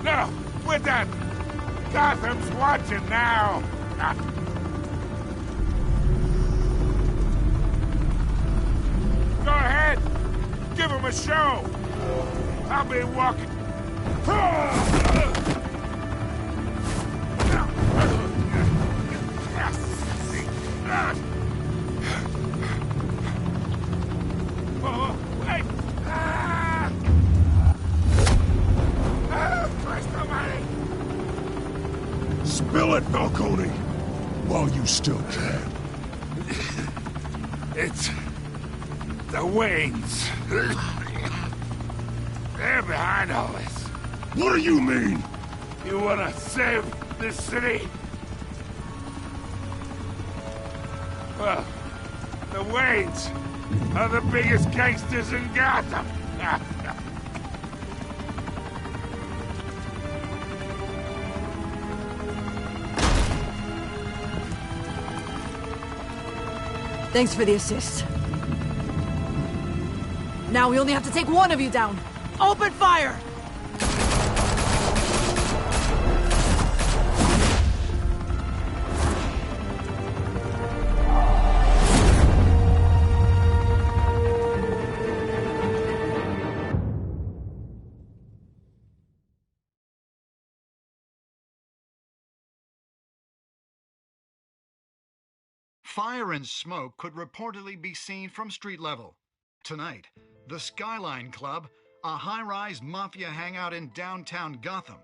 N: No, we're done. Gotham's watching now. Go ahead. Give him a show. I've been walking. Oh, wait! Christ almighty!
I: Spill it, Falcone! While you still can.
N: It's... the Waynes. They're behind all this.
I: What do you mean?
N: You wanna save this city? Well, the Waynes are the biggest gangsters in Gotham.
K: Thanks for the assist. Now we only have to take one of you down. Open fire!
O: Fire and smoke could reportedly be seen from street level. Tonight, the Skyline Club, a high-rise mafia hangout in downtown Gotham,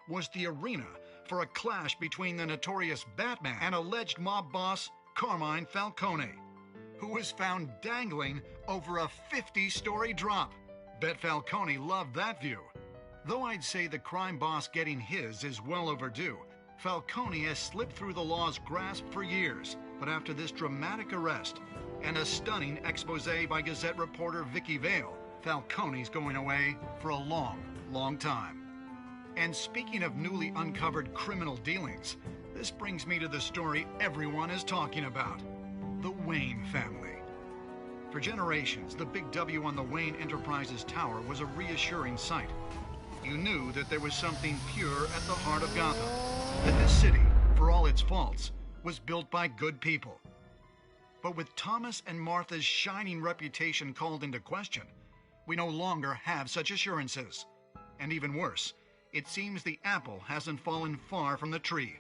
O: was the arena for a clash between the notorious Batman and alleged mob boss Carmine Falcone, who was found dangling over a 50-story drop. Bet Falcone loved that view. Though I'd say the crime boss getting his is well overdue, Falcone has slipped through the law's grasp for years. But after this dramatic arrest and a stunning expose by Gazette reporter Vicky Vale, Falcone's going away for a long, long time. And speaking of newly uncovered criminal dealings, this brings me to the story everyone is talking about: the Wayne family. For generations, the big W on the Wayne Enterprises Tower was a reassuring sight. You knew that there was something pure at the heart of Gotham, that this city, for all its faults, was built by good people. But with Thomas and Martha's shining reputation called into question, we no longer have such assurances. And even worse, it seems the apple hasn't fallen far from the tree.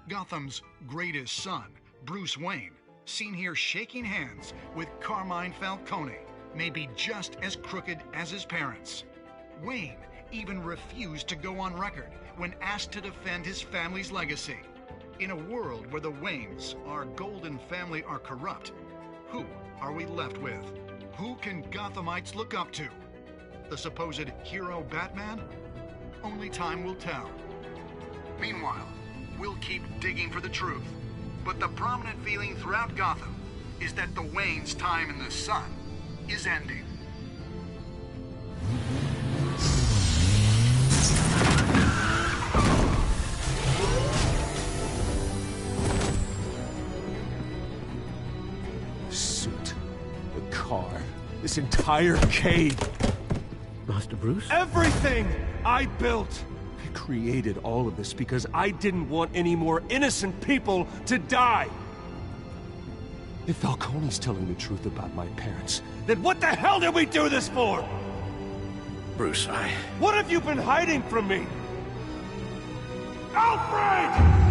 O: Gotham's greatest son, Bruce Wayne, seen here shaking hands with Carmine Falcone, may be just as crooked as his parents. Wayne even refused to go on record when asked to defend his family's legacy. In a world where the Waynes, our golden family, are corrupt, who are we left with? Who can Gothamites look up to? The supposed hero Batman? Only time will tell. Meanwhile, we'll keep digging for the truth. But the prominent feeling throughout Gotham is that the Waynes' time in the sun is ending.
E: This entire cave.
F: Master Bruce?
E: Everything I built. I created all of this because I didn't want any more innocent people to die. If Falcone's telling the truth about my parents, then what the hell did we do this for?
F: Bruce,
E: What have you been hiding from me? Alfred!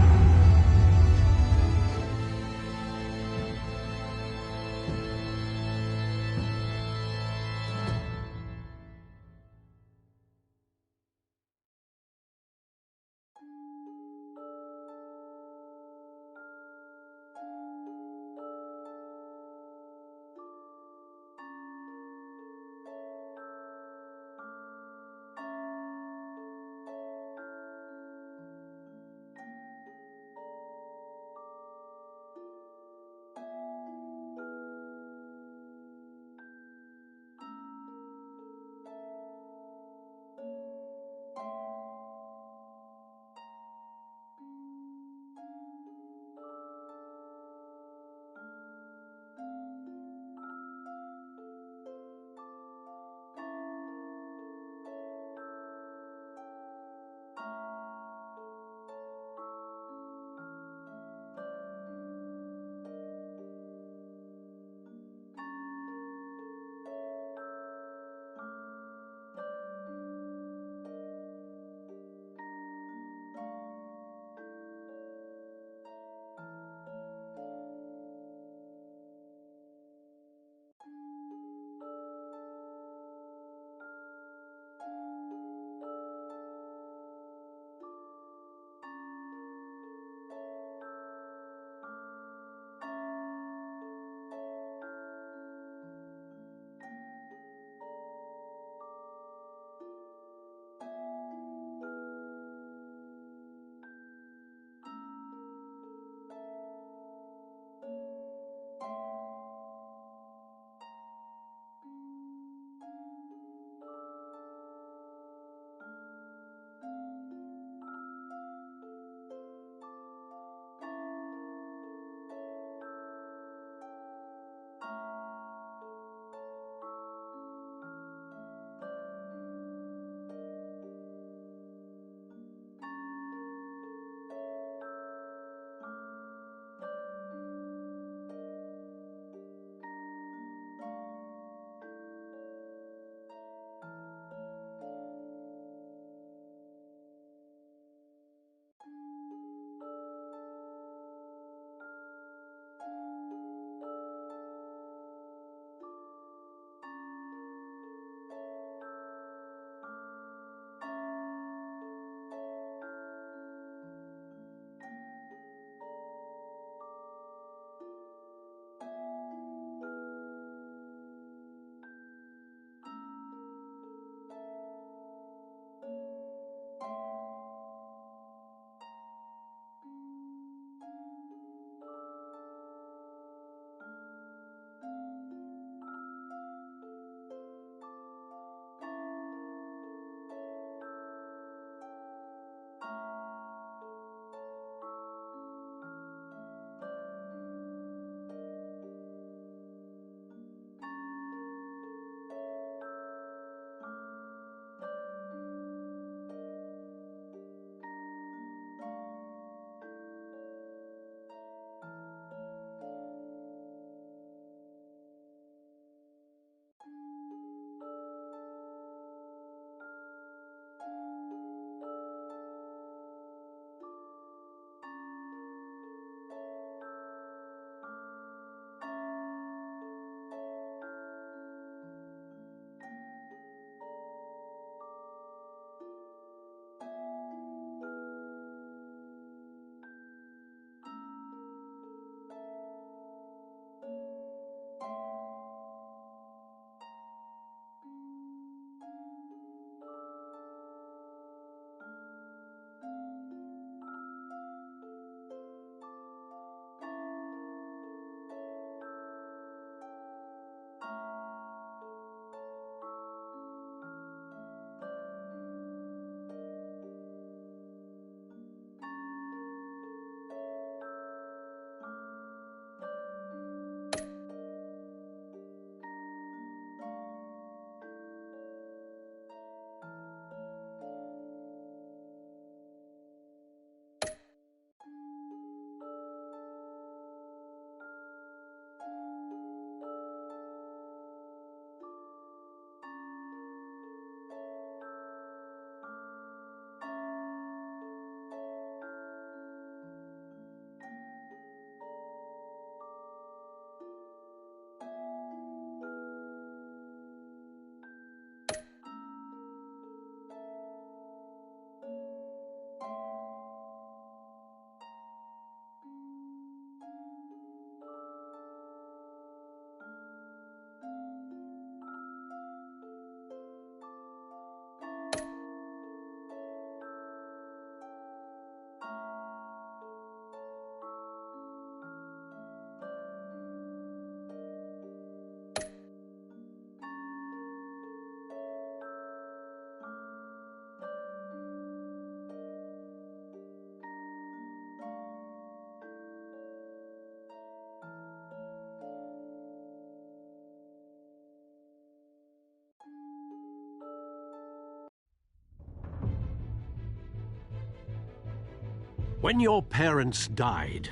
F: When your parents died,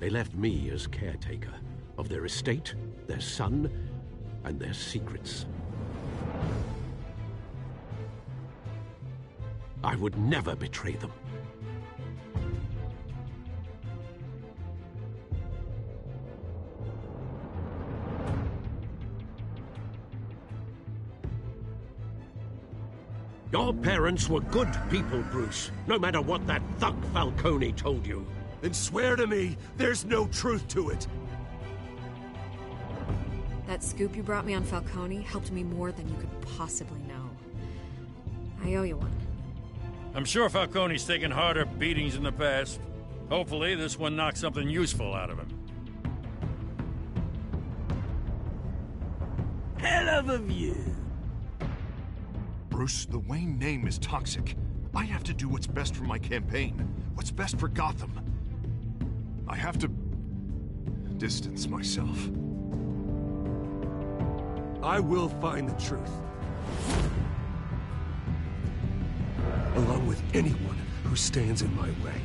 F: they left me as caretaker of their estate, their son, and their secrets. I would never betray them. Your parents were good people, Bruce, no matter what that thug Falcone told you.
E: Then swear to me there's no truth to it.
M: That scoop you brought me on Falcone helped me more than you could possibly know. I owe you one.
A: I'm sure Falcone's taken harder beatings in the past. Hopefully, this one knocks something useful out of him.
E: Hell of a view.
J: Bruce, the Wayne name is toxic. I have to do what's best for my campaign. What's best for Gotham. I have to distance myself.
E: I will find the truth. Along with anyone who stands in my way.